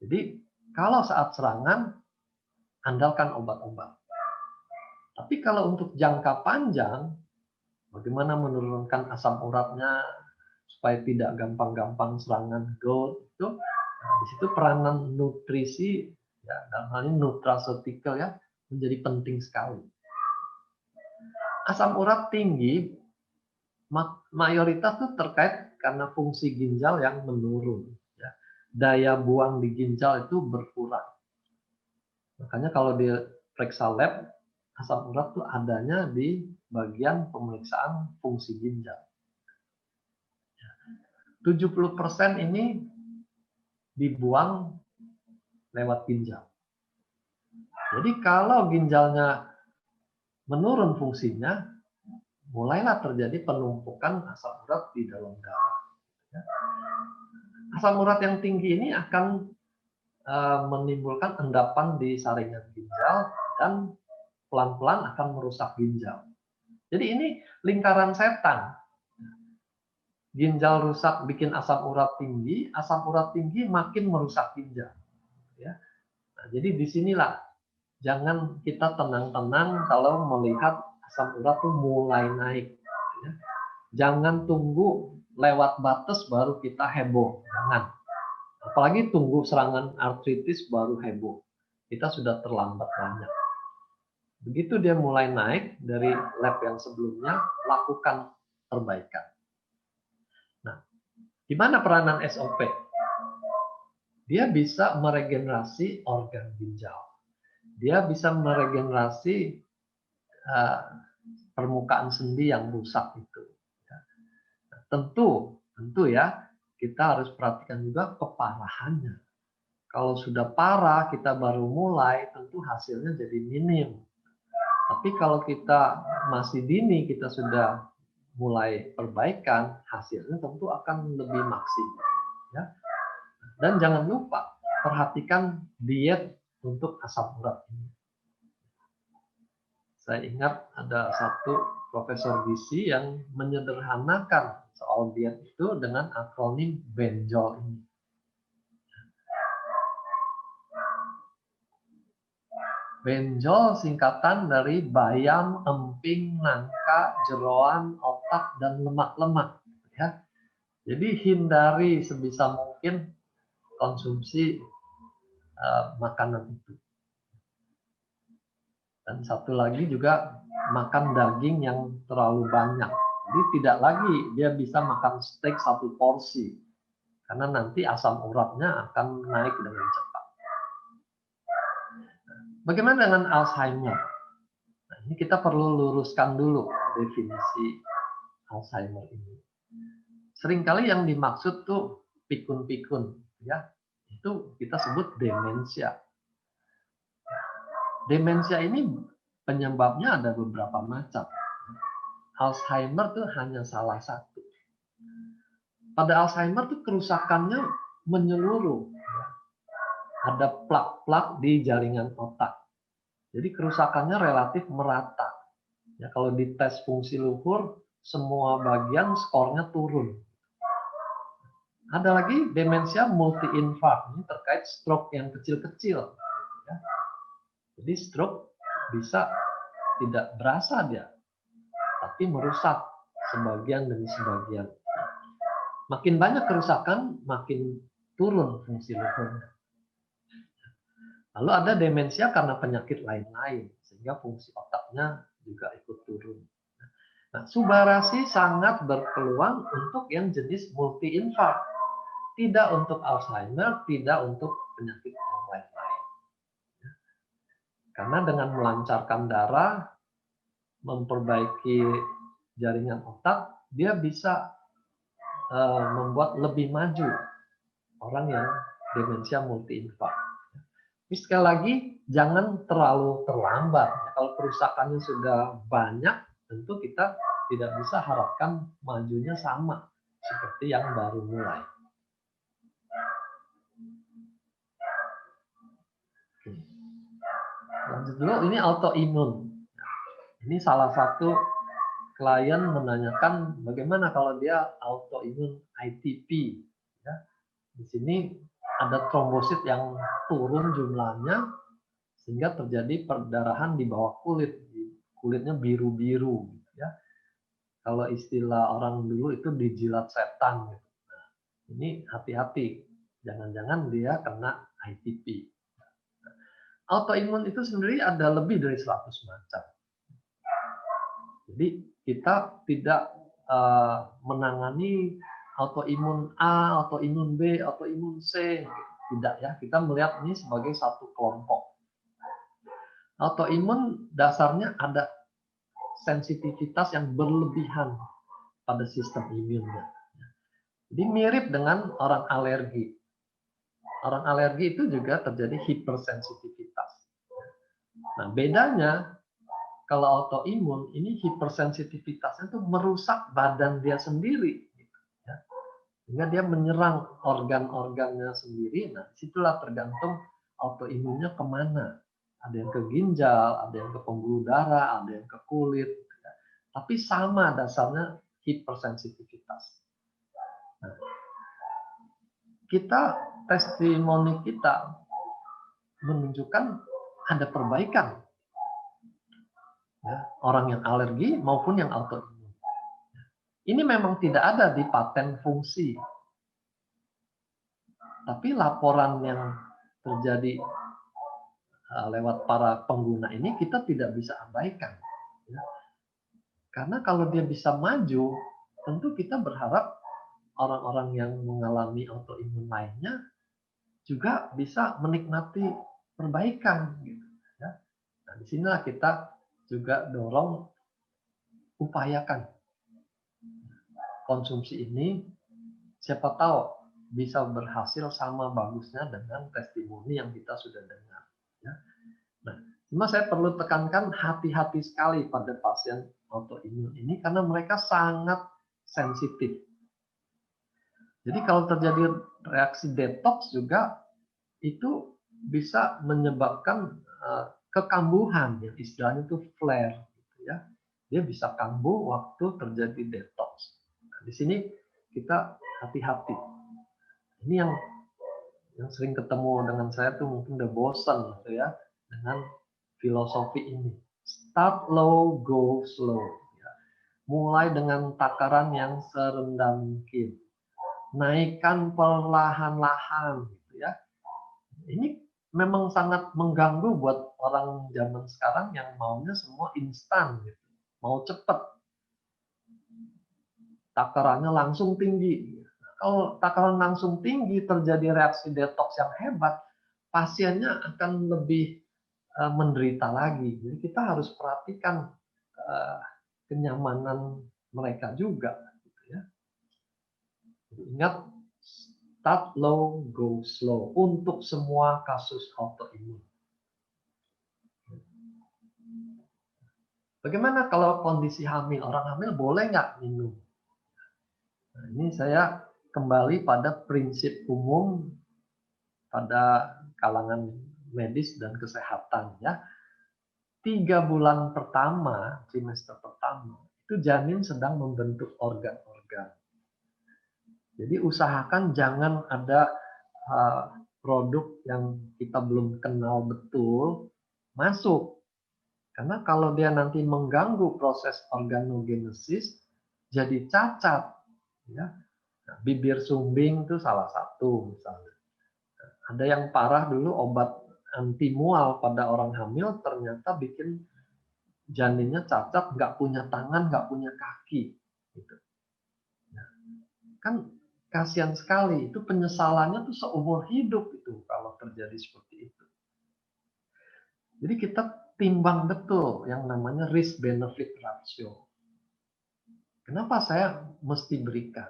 Jadi, kalau saat serangan, andalkan obat-obat. Tapi kalau untuk jangka panjang, bagaimana menurunkan asam uratnya supaya tidak gampang-gampang serangan GORD itu, di situ peranan nutrisi ya, dalam hal ini nutraceutical ya, menjadi penting sekali. Asam urat tinggi mayoritas itu terkait karena fungsi ginjal yang menurun ya. Daya buang di ginjal itu berkurang. Makanya kalau di periksa lab, asam urat itu adanya di bagian pemeriksaan fungsi ginjal. 70% ini dibuang lewat ginjal. Jadi kalau ginjalnya menurun fungsinya, mulailah terjadi penumpukan asam urat di dalam darah. Asam urat yang tinggi ini akan menimbulkan endapan di saringan ginjal dan pelan-pelan akan merusak ginjal. Jadi ini lingkaran setan. Ginjal rusak bikin asam urat tinggi makin merusak ginjal. Ya. Nah, jadi disinilah jangan kita tenang-tenang kalau melihat asam urat tuh mulai naik. Ya. Jangan tunggu lewat batas baru kita heboh. Jangan. Apalagi tunggu serangan artritis baru heboh. Kita sudah terlambat banyak. Begitu dia mulai naik dari lab yang sebelumnya, lakukan perbaikan. Nah, di mana peranan SOP? Dia bisa meregenerasi organ ginjal. Dia bisa meregenerasi permukaan sendi yang rusak itu. Nah, tentu ya, kita harus perhatikan juga keparahannya. Kalau sudah parah, kita baru mulai, tentu hasilnya jadi minim. Tapi kalau kita masih dini, kita sudah mulai perbaikan, hasilnya tentu akan lebih maksimal. Ya. Dan jangan lupa, perhatikan diet untuk asam urat ini. Saya ingat ada satu profesor gizi yang menyederhanakan soal diet itu dengan akronim benjol ini. Benjol singkatan dari bayam, emping, nangka, jeroan, otak, dan lemak-lemak. Ya. Jadi hindari sebisa mungkin konsumsi makanan itu. Dan satu lagi juga makan daging yang terlalu banyak. Jadi tidak lagi dia bisa makan steak 1 porsi. Karena nanti asam uratnya akan naik dengan cepat. Bagaimana dengan Alzheimer? Nah, ini kita perlu luruskan dulu definisi Alzheimer ini. Seringkali yang dimaksud tuh pikun-pikun, ya. Itu kita sebut demensia. Demensia ini penyebabnya ada beberapa macam. Alzheimer tuh hanya salah satu. Pada Alzheimer tuh kerusakannya menyeluruh. Ada plak-plak di jaringan otak. Jadi kerusakannya relatif merata. Ya, kalau dites fungsi luhur, semua bagian skornya turun. Ada lagi demensia multi-infarct, ini terkait stroke yang kecil-kecil. Ya. Jadi stroke bisa tidak berasa dia, tapi merusak sebagian demi sebagian. Makin banyak kerusakan, makin turun fungsi luhurnya. Lalu ada demensia karena penyakit lain-lain, sehingga fungsi otaknya juga ikut turun. Nah, Subarashi sangat berpeluang untuk yang jenis multi-infark, tidak untuk Alzheimer, tidak untuk penyakit yang lain-lain. Karena dengan melancarkan darah, memperbaiki jaringan otak, dia bisa membuat lebih maju orang yang demensia multi-infark. Tapi sekali lagi, jangan terlalu terlambat. Kalau kerusakannya sudah banyak, tentu kita tidak bisa harapkan majunya sama seperti yang baru mulai. Lanjut dulu, ini autoimun. Ini salah satu klien menanyakan bagaimana kalau dia autoimun ITP. Ya. Di sini ada trombosit yang turun jumlahnya sehingga terjadi perdarahan di bawah kulit, kulitnya biru-biru. Ya. Kalau istilah orang dulu itu dijilat setan. Nah, ini hati-hati, jangan-jangan dia kena ITP. Autoimun itu sendiri ada lebih dari 100 macam. Jadi kita tidak menangani autoimun A, autoimun B, autoimun C, tidak ya. Kita melihat ini sebagai satu kelompok. Autoimun dasarnya ada sensitivitas yang berlebihan pada sistem imunnya. Jadi mirip dengan orang alergi. Orang alergi itu juga terjadi hipersensitivitas. Nah, bedanya kalau autoimun ini hipersensitivitasnya itu merusak badan dia sendiri, ya. Sehingga dia menyerang organ-organnya sendiri. Nah, disitulah tergantung autoimunnya kemana. Ada yang ke ginjal, ada yang ke pembuluh darah, ada yang ke kulit. Ya. Tapi sama dasarnya hipersensitivitas. Nah, testimoni kita menunjukkan ada perbaikan. Ya, orang yang alergi maupun yang autoimun. Ini memang tidak ada di paten fungsi. Tapi laporan yang terjadi lewat para pengguna ini kita tidak bisa abaikan. Ya. Karena kalau dia bisa maju, tentu kita berharap orang-orang yang mengalami autoimun lainnya juga bisa menikmati perbaikan. Gitu, ya. Nah, disinilah kita juga dorong, upayakan konsumsi ini, siapa tahu bisa berhasil sama bagusnya dengan testimoni yang kita sudah dengar. Ya. Nah, cuma saya perlu tekankan hati-hati sekali pada pasien autoimun ini karena mereka sangat sensitif. Jadi kalau terjadi reaksi detox juga itu bisa menyebabkan kekambuhan, yang istilahnya itu flare, gitu ya. Dia bisa kambuh waktu terjadi detox. Nah, di sini kita hati-hati. Ini yang sering ketemu dengan saya tuh mungkin udah bosan gitu ya dengan filosofi ini. Start low, go slow. Ya. Mulai dengan takaran yang serendah mungkin. Naikkan perlahan-lahan gitu ya. Ini memang sangat mengganggu buat orang zaman sekarang yang maunya semua instan gitu. Mau cepat. Takarannya langsung tinggi. Kalau takaran langsung tinggi terjadi reaksi detox yang hebat, pasiennya akan lebih menderita lagi. Jadi kita harus perhatikan kenyamanan mereka juga. Gitu ya. Jadi ingat, start low, go slow untuk semua kasus autoimun. Bagaimana kalau kondisi hamil? Orang hamil boleh nggak minum? Nah, ini saya kembali pada prinsip umum pada kalangan medis dan kesehatan ya. 3 bulan pertama, trimester pertama, itu janin sedang membentuk organ-organ. Jadi usahakan jangan ada produk yang kita belum kenal betul masuk. Karena kalau dia nanti mengganggu proses organogenesis, jadi cacat. Ya. Nah, bibir sumbing itu salah satu misalnya. Ada yang parah dulu obat anti mual pada orang hamil ternyata bikin janinnya cacat, nggak punya tangan, nggak punya kaki. Gitu. Nah, kan kasihan sekali, itu penyesalannya tuh seumur hidup itu kalau terjadi seperti itu. Jadi kita timbang betul yang namanya risk benefit ratio. Kenapa saya mesti berikan?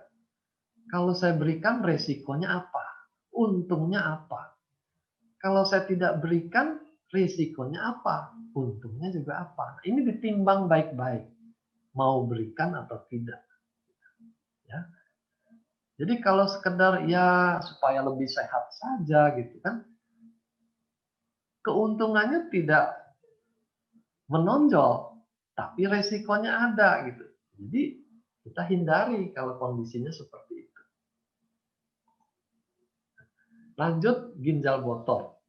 Kalau saya berikan resikonya apa? Untungnya apa? Kalau saya tidak berikan resikonya apa? Untungnya juga apa? Ini ditimbang baik-baik. Mau berikan atau tidak. Ya. Jadi kalau sekedar ya supaya lebih sehat saja gitu kan, keuntungannya tidak menonjol, tapi resikonya ada gitu. Jadi kita hindari kalau kondisinya seperti itu. Lanjut ginjal bocor.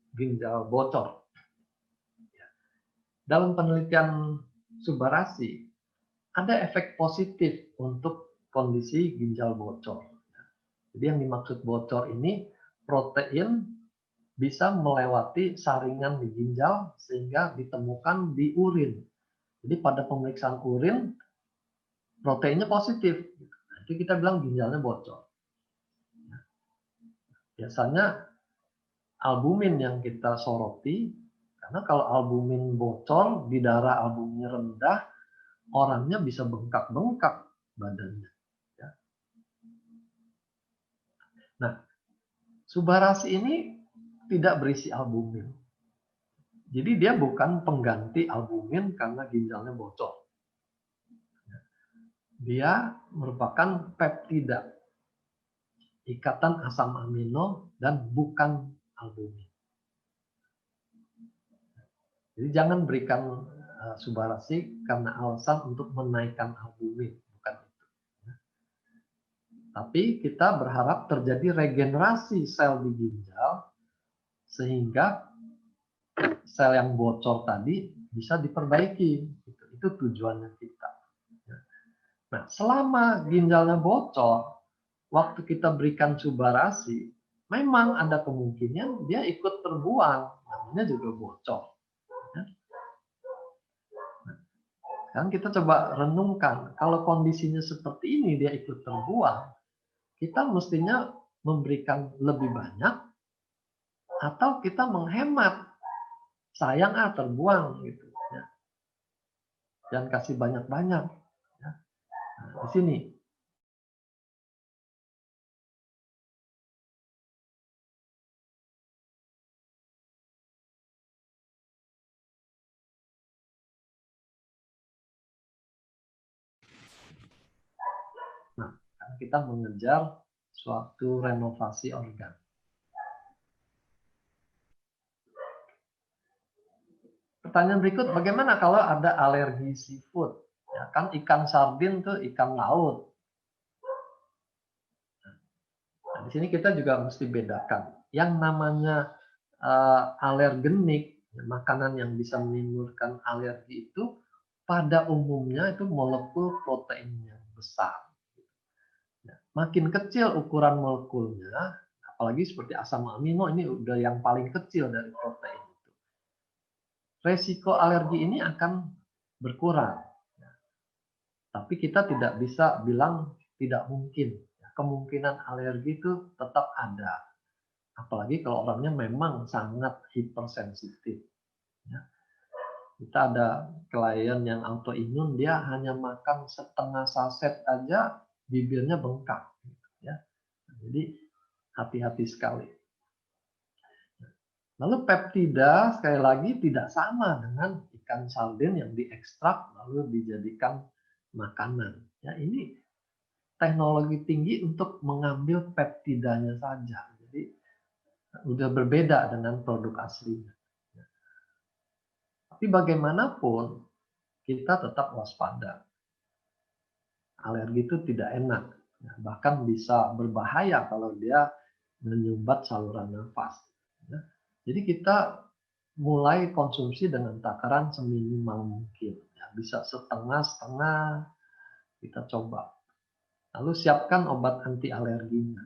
Dalam penelitian Subarasi ada efek positif untuk kondisi ginjal bocor. Jadi yang dimaksud bocor ini protein bisa melewati saringan di ginjal sehingga ditemukan di urin. Jadi pada pemeriksaan urin proteinnya positif. Nanti kita bilang ginjalnya bocor. Biasanya albumin yang kita soroti, karena kalau albumin bocor, di darah albuminnya rendah, orangnya bisa bengkak-bengkak badannya. Ya. Nah, Subarasi ini tidak berisi albumin. Jadi dia bukan pengganti albumin karena ginjalnya bocor. Dia merupakan peptida, ikatan asam amino dan bukan albumin. Jadi jangan berikan Subarasi karena alasan untuk menaikkan albumin, bukan itu. Tapi kita berharap terjadi regenerasi sel di ginjal sehingga sel yang bocor tadi bisa diperbaiki. Itu tujuannya kita. Nah, selama ginjalnya bocor, waktu kita berikan Subarasi, memang ada kemungkinan dia ikut terbuang, namanya juga bocor. Kan kita coba renungkan, kalau kondisinya seperti ini dia ikut terbuang, kita mestinya memberikan lebih banyak atau kita menghemat, sayang terbuang gitu ya. Jangan kasih banyak-banyak ya. Nah, di sini nah, kita mengejar suatu renovasi organ. Pertanyaan berikut, bagaimana kalau ada alergi seafood? Ya, kan ikan sardin tuh ikan laut. Nah, di sini kita juga mesti bedakan. Yang namanya alergenik, makanan yang bisa menimbulkan alergi itu pada umumnya itu molekul proteinnya besar. Nah, makin kecil ukuran molekulnya, apalagi seperti asam amino ini udah yang paling kecil dari protein itu. Resiko alergi ini akan berkurang. Tapi kita tidak bisa bilang tidak mungkin. Kemungkinan alergi itu tetap ada. Apalagi kalau orangnya memang sangat hipersensitif. Ya. Kita ada klien yang autoimun, dia hanya makan setengah saset aja bibirnya bengkak. Ya. Jadi hati-hati sekali. Lalu peptida sekali lagi tidak sama dengan ikan sardin yang diekstrak lalu dijadikan makanan. Ya, ini teknologi tinggi untuk mengambil peptidanya saja. Jadi udah berbeda dengan produk aslinya. Tapi bagaimanapun kita tetap waspada. Alergi itu tidak enak, bahkan bisa berbahaya kalau dia menyumbat saluran nafas. Jadi kita mulai konsumsi dengan takaran seminimal mungkin. Bisa setengah-setengah kita coba. Lalu siapkan obat anti alerginya.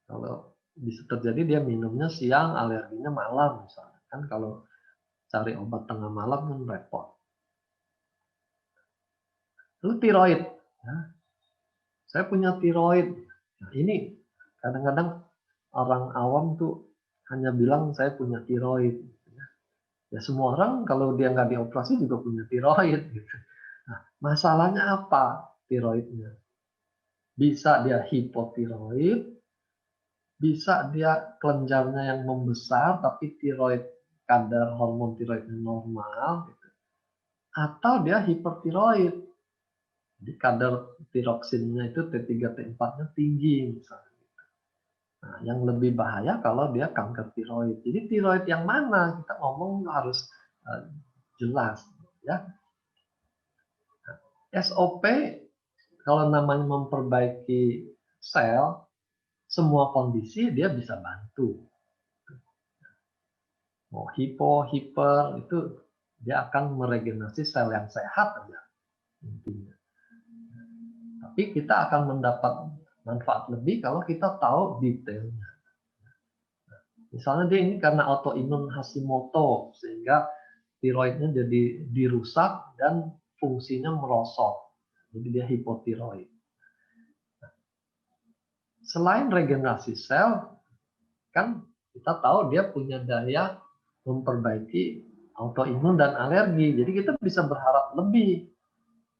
Kalau bisa terjadi dia minumnya siang, alerginya malam misalnya. Kan kalau cari obat tengah malam kan repot. Lalu tiroid. Ya, saya punya tiroid. Nah, ini kadang-kadang orang awam tuh hanya bilang saya punya tiroid. Ya semua orang kalau dia nggak dioperasi juga punya tiroid. Gitu. Nah, masalahnya apa tiroidnya? Bisa dia hipotiroid, bisa dia kelenjarnya yang membesar tapi tiroid kadar hormon tiroidnya normal, gitu. Atau dia hipertiroid, jadi kadar tiroksinnya itu T3 T4-nya tinggi misalnya. Nah, yang lebih bahaya kalau dia kanker tiroid. Jadi tiroid yang mana kita ngomong harus jelas, ya. SOP kalau namanya memperbaiki sel, semua kondisi dia bisa bantu. Mau hipo, hiper, itu dia akan meregenerasi sel yang sehat aja intinya. Tapi kita akan mendapat manfaat lebih kalau kita tahu detailnya. Misalnya dia ini karena autoimun Hashimoto, sehingga tiroidnya jadi dirusak dan fungsinya merosot. Jadi dia hipotiroid. Selain regenerasi sel, kan kita tahu dia punya daya memperbaiki autoimun dan alergi. Jadi kita bisa berharap lebih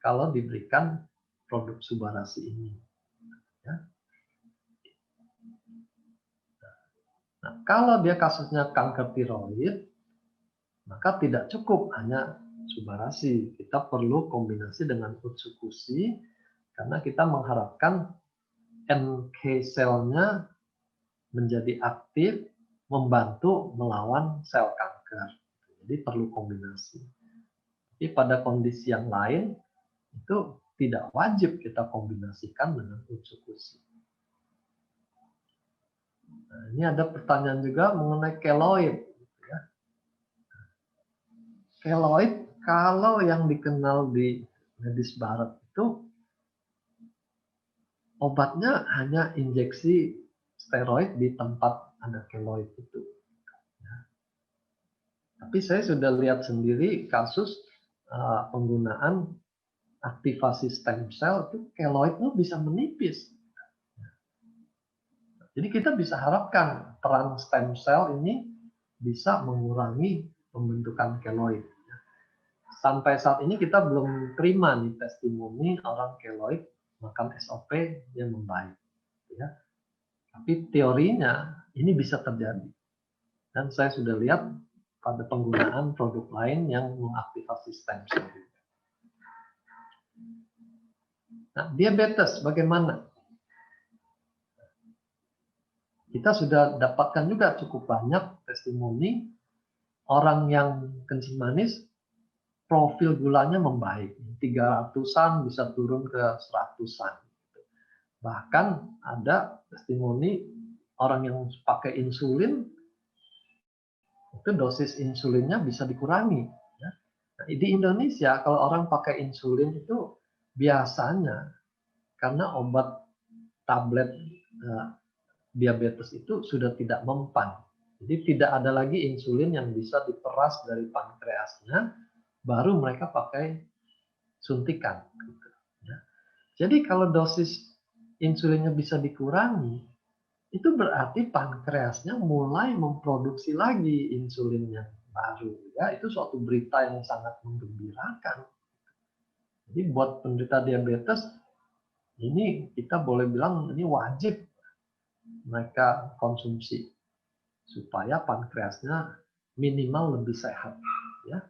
kalau diberikan produk Subarasi ini. Ya. Nah, kalau dia kasusnya kanker tiroid, maka tidak cukup hanya Subarasi. Kita perlu kombinasi dengan Utsukushi karena kita mengharapkan NK selnya menjadi aktif membantu melawan sel kanker. Jadi perlu kombinasi. Tapi pada kondisi yang lain itu tidak wajib kita kombinasikan dengan Utsukushi. Nah, ini ada pertanyaan juga mengenai keloid. Ya. Keloid kalau yang dikenal di medis barat itu obatnya hanya injeksi steroid di tempat ada keloid itu. Ya. Tapi saya sudah lihat sendiri kasus penggunaan aktivasi stem cell itu keloidnya bisa menipis. Jadi kita bisa harapkan peran stem cell ini bisa mengurangi pembentukan keloid. Sampai saat ini kita belum terima nih testimoni orang keloid makan SOP dia membaik. Ya. Tapi teorinya ini bisa terjadi. Dan saya sudah lihat pada penggunaan produk lain yang mengaktifasi stem cell. Nah, diabetes bagaimana? Kita sudah dapatkan juga cukup banyak testimoni orang yang kencing manis, profil gulanya membaik. 300-an bisa turun ke 100-an. Bahkan ada testimoni orang yang pakai insulin, itu dosis insulinnya bisa dikurangi. Nah, di Indonesia kalau orang pakai insulin itu biasanya karena obat tablet diabetes itu sudah tidak mempan. Jadi tidak ada lagi insulin yang bisa diperas dari pankreasnya, baru mereka pakai suntikan. Jadi kalau dosis insulinnya bisa dikurangi, itu berarti pankreasnya mulai memproduksi lagi insulin yang baru. Ya, itu suatu berita yang sangat menggembirakan. Jadi buat penderita diabetes, ini kita boleh bilang ini wajib mereka konsumsi supaya pankreasnya minimal lebih sehat. Ya.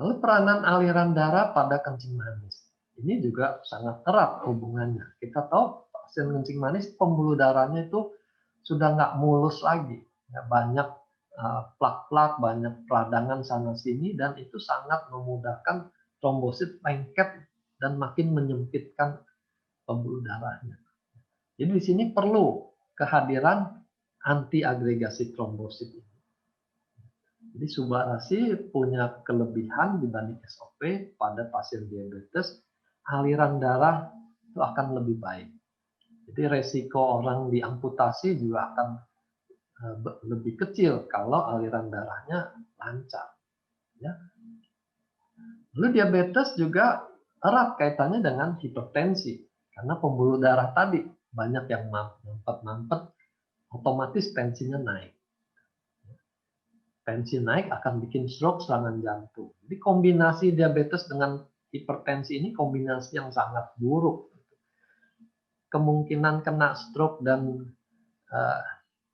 Lalu peranan aliran darah pada kencing manis. Ini juga sangat erat hubungannya. Kita tahu pasien kencing manis pembuluh darahnya itu sudah nggak mulus lagi. Ya, banyak plak-plak, banyak peradangan sana-sini, dan itu sangat memudahkan trombosit lengket dan makin menyempitkan pembuluh darahnya. Jadi di sini perlu kehadiran anti agregasi trombosit. Jadi Subarasi punya kelebihan dibanding SOP pada pasien diabetes, aliran darah itu akan lebih baik. Jadi resiko orang diamputasi juga akan lebih kecil kalau aliran darahnya lancar. Ya. Lalu diabetes juga erat kaitannya dengan hipertensi, karena pembuluh darah tadi banyak yang mampet-mampet, otomatis tensinya naik. Tensi naik akan bikin stroke, serangan jantung. Jadi kombinasi diabetes dengan hipertensi ini kombinasi yang sangat buruk. Kemungkinan kena stroke dan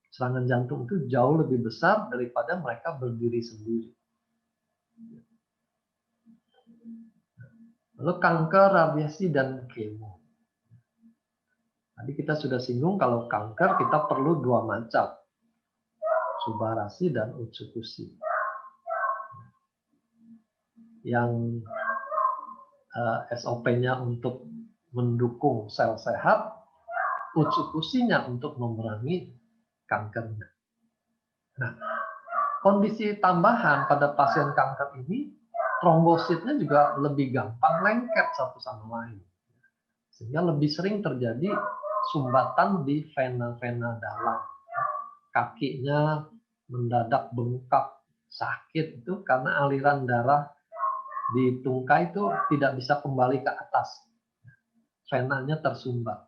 serangan jantung itu jauh lebih besar daripada mereka berdiri sendiri. Lalu kanker, radiasi, dan kemo. Tadi kita sudah singgung kalau kanker kita perlu dua macam. Subarasi dan Utsukushi. Yang SOP-nya untuk mendukung sel sehat, Utsukushi-nya untuk memerangi kankernya. Nah, kondisi tambahan pada pasien kanker ini, trombositnya juga lebih gampang lengket satu sama lain. Sehingga lebih sering terjadi sumbatan di vena-vena dalam. Kakinya mendadak bengkak, sakit itu karena aliran darah di tungkai itu tidak bisa kembali ke atas. Venanya tersumbat.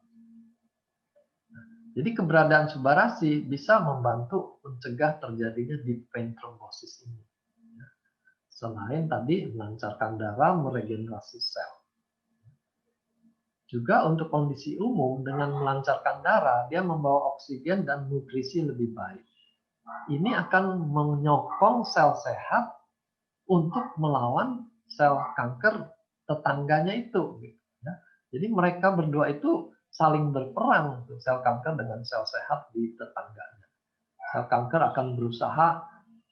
Jadi keberadaan Subarasi bisa membantu mencegah terjadinya deep vein thrombosis ini. Selain tadi melancarkan darah, meregenerasi sel. Juga untuk kondisi umum, dengan melancarkan darah, dia membawa oksigen dan nutrisi lebih baik. Ini akan menyokong sel sehat untuk melawan sel kanker tetangganya itu. Jadi mereka berdua itu saling berperang, sel kanker dengan sel sehat di tetangganya. Sel kanker akan berusaha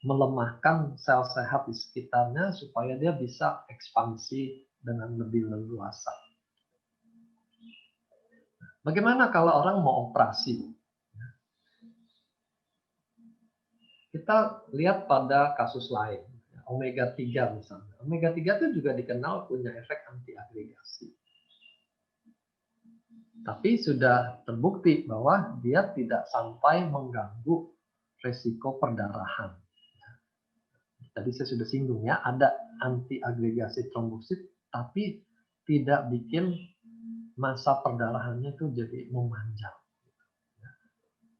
melemahkan sel sehat di sekitarnya supaya dia bisa ekspansi dengan lebih leluasa. Bagaimana kalau orang mau operasi? Kita lihat pada kasus lain, omega 3 misalnya. Omega 3 itu juga dikenal punya efek antiagregasi. Tapi sudah terbukti bahwa dia tidak sampai mengganggu resiko perdarahan. Tadi saya sudah singgung ya, ada antiagregasi trombosit, tapi tidak bikin masa perdarahannya itu jadi memanjang.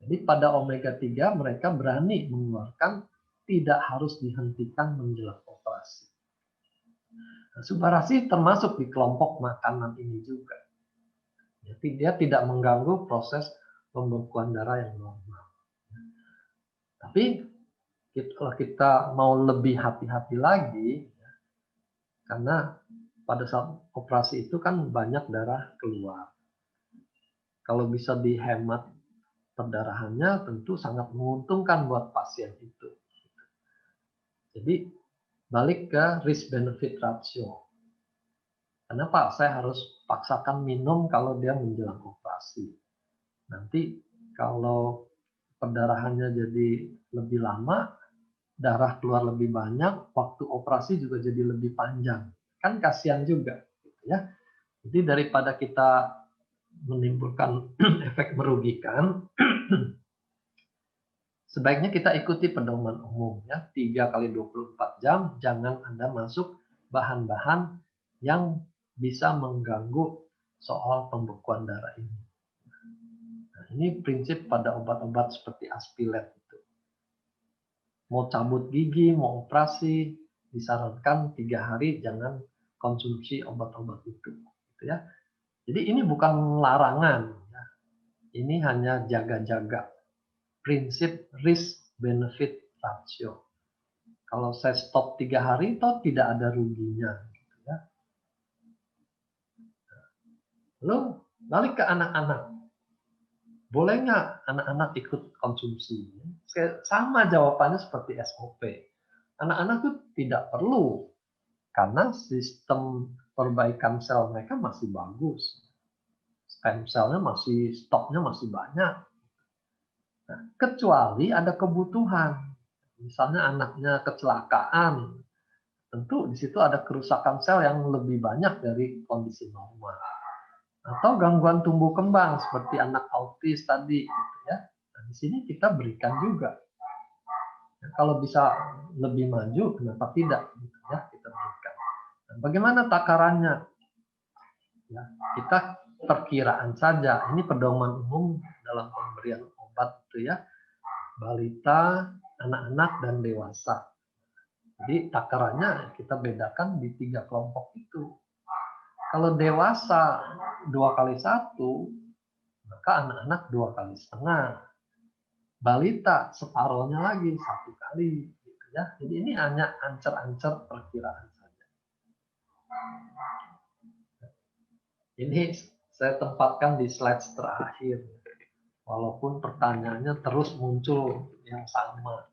Jadi pada omega 3 mereka berani mengeluarkan tidak harus dihentikan menjelang operasi. Nah, Subarasi termasuk di kelompok makanan ini juga. Jadi dia tidak mengganggu proses pembekuan darah yang normal. Tapi kalau kita mau lebih hati-hati lagi, karena pada saat operasi itu kan banyak darah keluar. Kalau bisa dihemat perdarahannya tentu sangat menguntungkan buat pasien itu. Jadi balik ke risk benefit ratio. Kenapa saya harus paksakan minum kalau dia menjelang operasi? Nanti kalau perdarahannya jadi lebih lama, darah keluar lebih banyak, waktu operasi juga jadi lebih panjang. Kan kasihan juga, gitu ya. Jadi daripada kita menimbulkan efek merugikan, sebaiknya kita ikuti pedoman umum ya, 3 kali 24 jam, jangan Anda masuk bahan-bahan yang bisa mengganggu soal pembekuan darah ini. Nah, ini prinsip pada obat-obat seperti Aspilet itu. Mau cabut gigi, mau operasi, disarankan 3 hari jangan konsumsi obat-obat itu. Gitu ya. Jadi ini bukan larangan, ya. Ini hanya jaga-jaga. Prinsip risk-benefit ratio. Kalau saya stop 3 hari, toh tidak ada ruginya. Gitu ya. Lalu balik ke anak-anak. Boleh nggak anak-anak ikut konsumsi? Sama jawabannya seperti SOP. Anak-anak itu tidak perlu, karena sistem perbaikan sel mereka masih bagus. Stem selnya masih, stoknya masih banyak. Nah, kecuali ada kebutuhan. Misalnya anaknya kecelakaan, tentu di situ ada kerusakan sel yang lebih banyak dari kondisi normal. Atau gangguan tumbuh kembang seperti anak autis tadi, gitu ya. Nah, di sini kita berikan juga. Ya, kalau bisa lebih maju, kenapa tidak? Gitu ya, kita berikan. Nah, bagaimana takarannya? Ya, kita perkiraan saja. Ini pedoman umum dalam pemberian obat itu ya, balita, anak-anak dan dewasa. Jadi takarannya kita bedakan di 3 kelompok itu. Kalau dewasa 2 kali 1, maka anak-anak 2,5 kali. Balita separohnya lagi 1 kali. Gitu ya. Jadi ini hanya ancer-ancer perkiraan saja. Ini saya tempatkan di slide terakhir. Walaupun pertanyaannya terus muncul yang sama.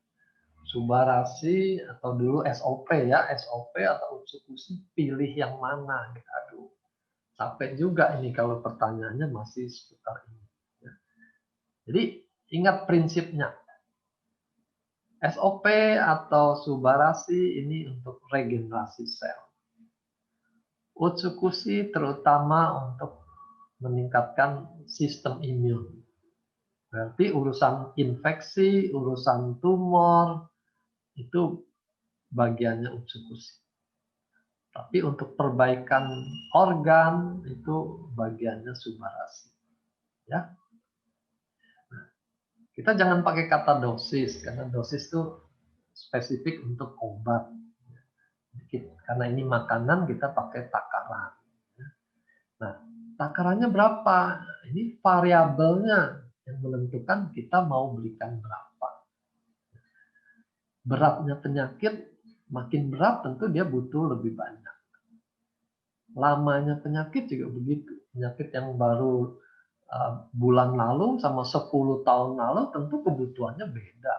Subarasi atau dulu SOP ya, SOP atau Utsukushi, pilih yang mana? Aduh, capek juga ini kalau pertanyaannya masih seputar ini. Jadi ingat prinsipnya. SOP atau Subarasi ini untuk regenerasi sel. Utsukushi terutama untuk meningkatkan sistem imun. Berarti urusan infeksi, urusan tumor, itu bagiannya Utsukushi. Tapi untuk perbaikan organ itu bagiannya Subarasi. Ya. Kita jangan pakai kata dosis karena dosis itu spesifik untuk obat. Karena ini makanan kita pakai takaran. Nah, takarannya berapa? Ini variabelnya yang menentukan kita mau berikan berapa. Beratnya penyakit makin berat tentu dia butuh lebih banyak. Lamanya penyakit juga begitu. Penyakit yang baru bulan lalu sama 10 tahun lalu tentu kebutuhannya beda.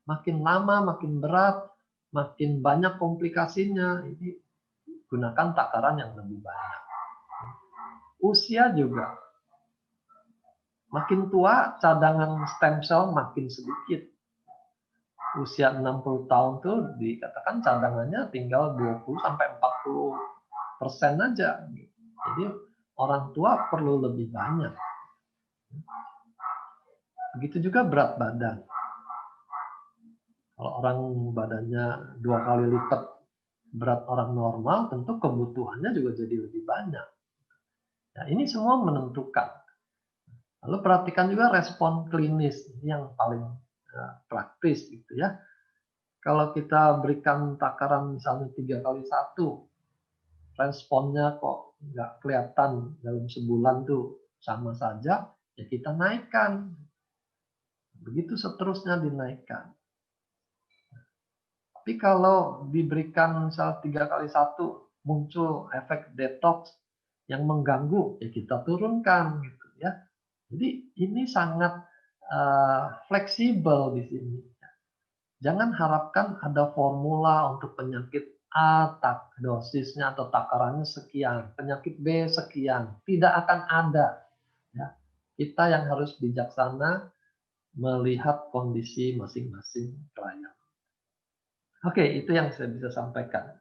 Makin lama, makin berat, makin banyak komplikasinya. Ini gunakan takaran yang lebih banyak. Usia juga. Makin tua, cadangan stem cell makin sedikit. Usia 60 tahun tuh dikatakan cadangannya tinggal 20-40% aja. Jadi orang tua perlu lebih banyak. Begitu juga berat badan. Kalau orang badannya 2 kali lipat berat orang normal, tentu kebutuhannya juga jadi lebih banyak. Nah, ini semua menentukan. Lalu perhatikan juga respon klinis, ini yang paling praktis gitu ya. Kalau kita berikan takaran misalnya 3 kali 1, responnya kok nggak kelihatan dalam sebulan tuh sama saja, ya kita naikkan. Begitu seterusnya dinaikkan. Tapi kalau diberikan misal 3 kali 1 muncul efek detox yang mengganggu, ya kita turunkan gitu ya. Jadi ini sangat fleksibel di sini. Jangan harapkan ada formula untuk penyakit A, dosisnya atau takarannya sekian, penyakit B sekian, tidak akan ada. Ya. Kita yang harus bijaksana melihat kondisi masing-masing klien. Oke, itu yang saya bisa sampaikan.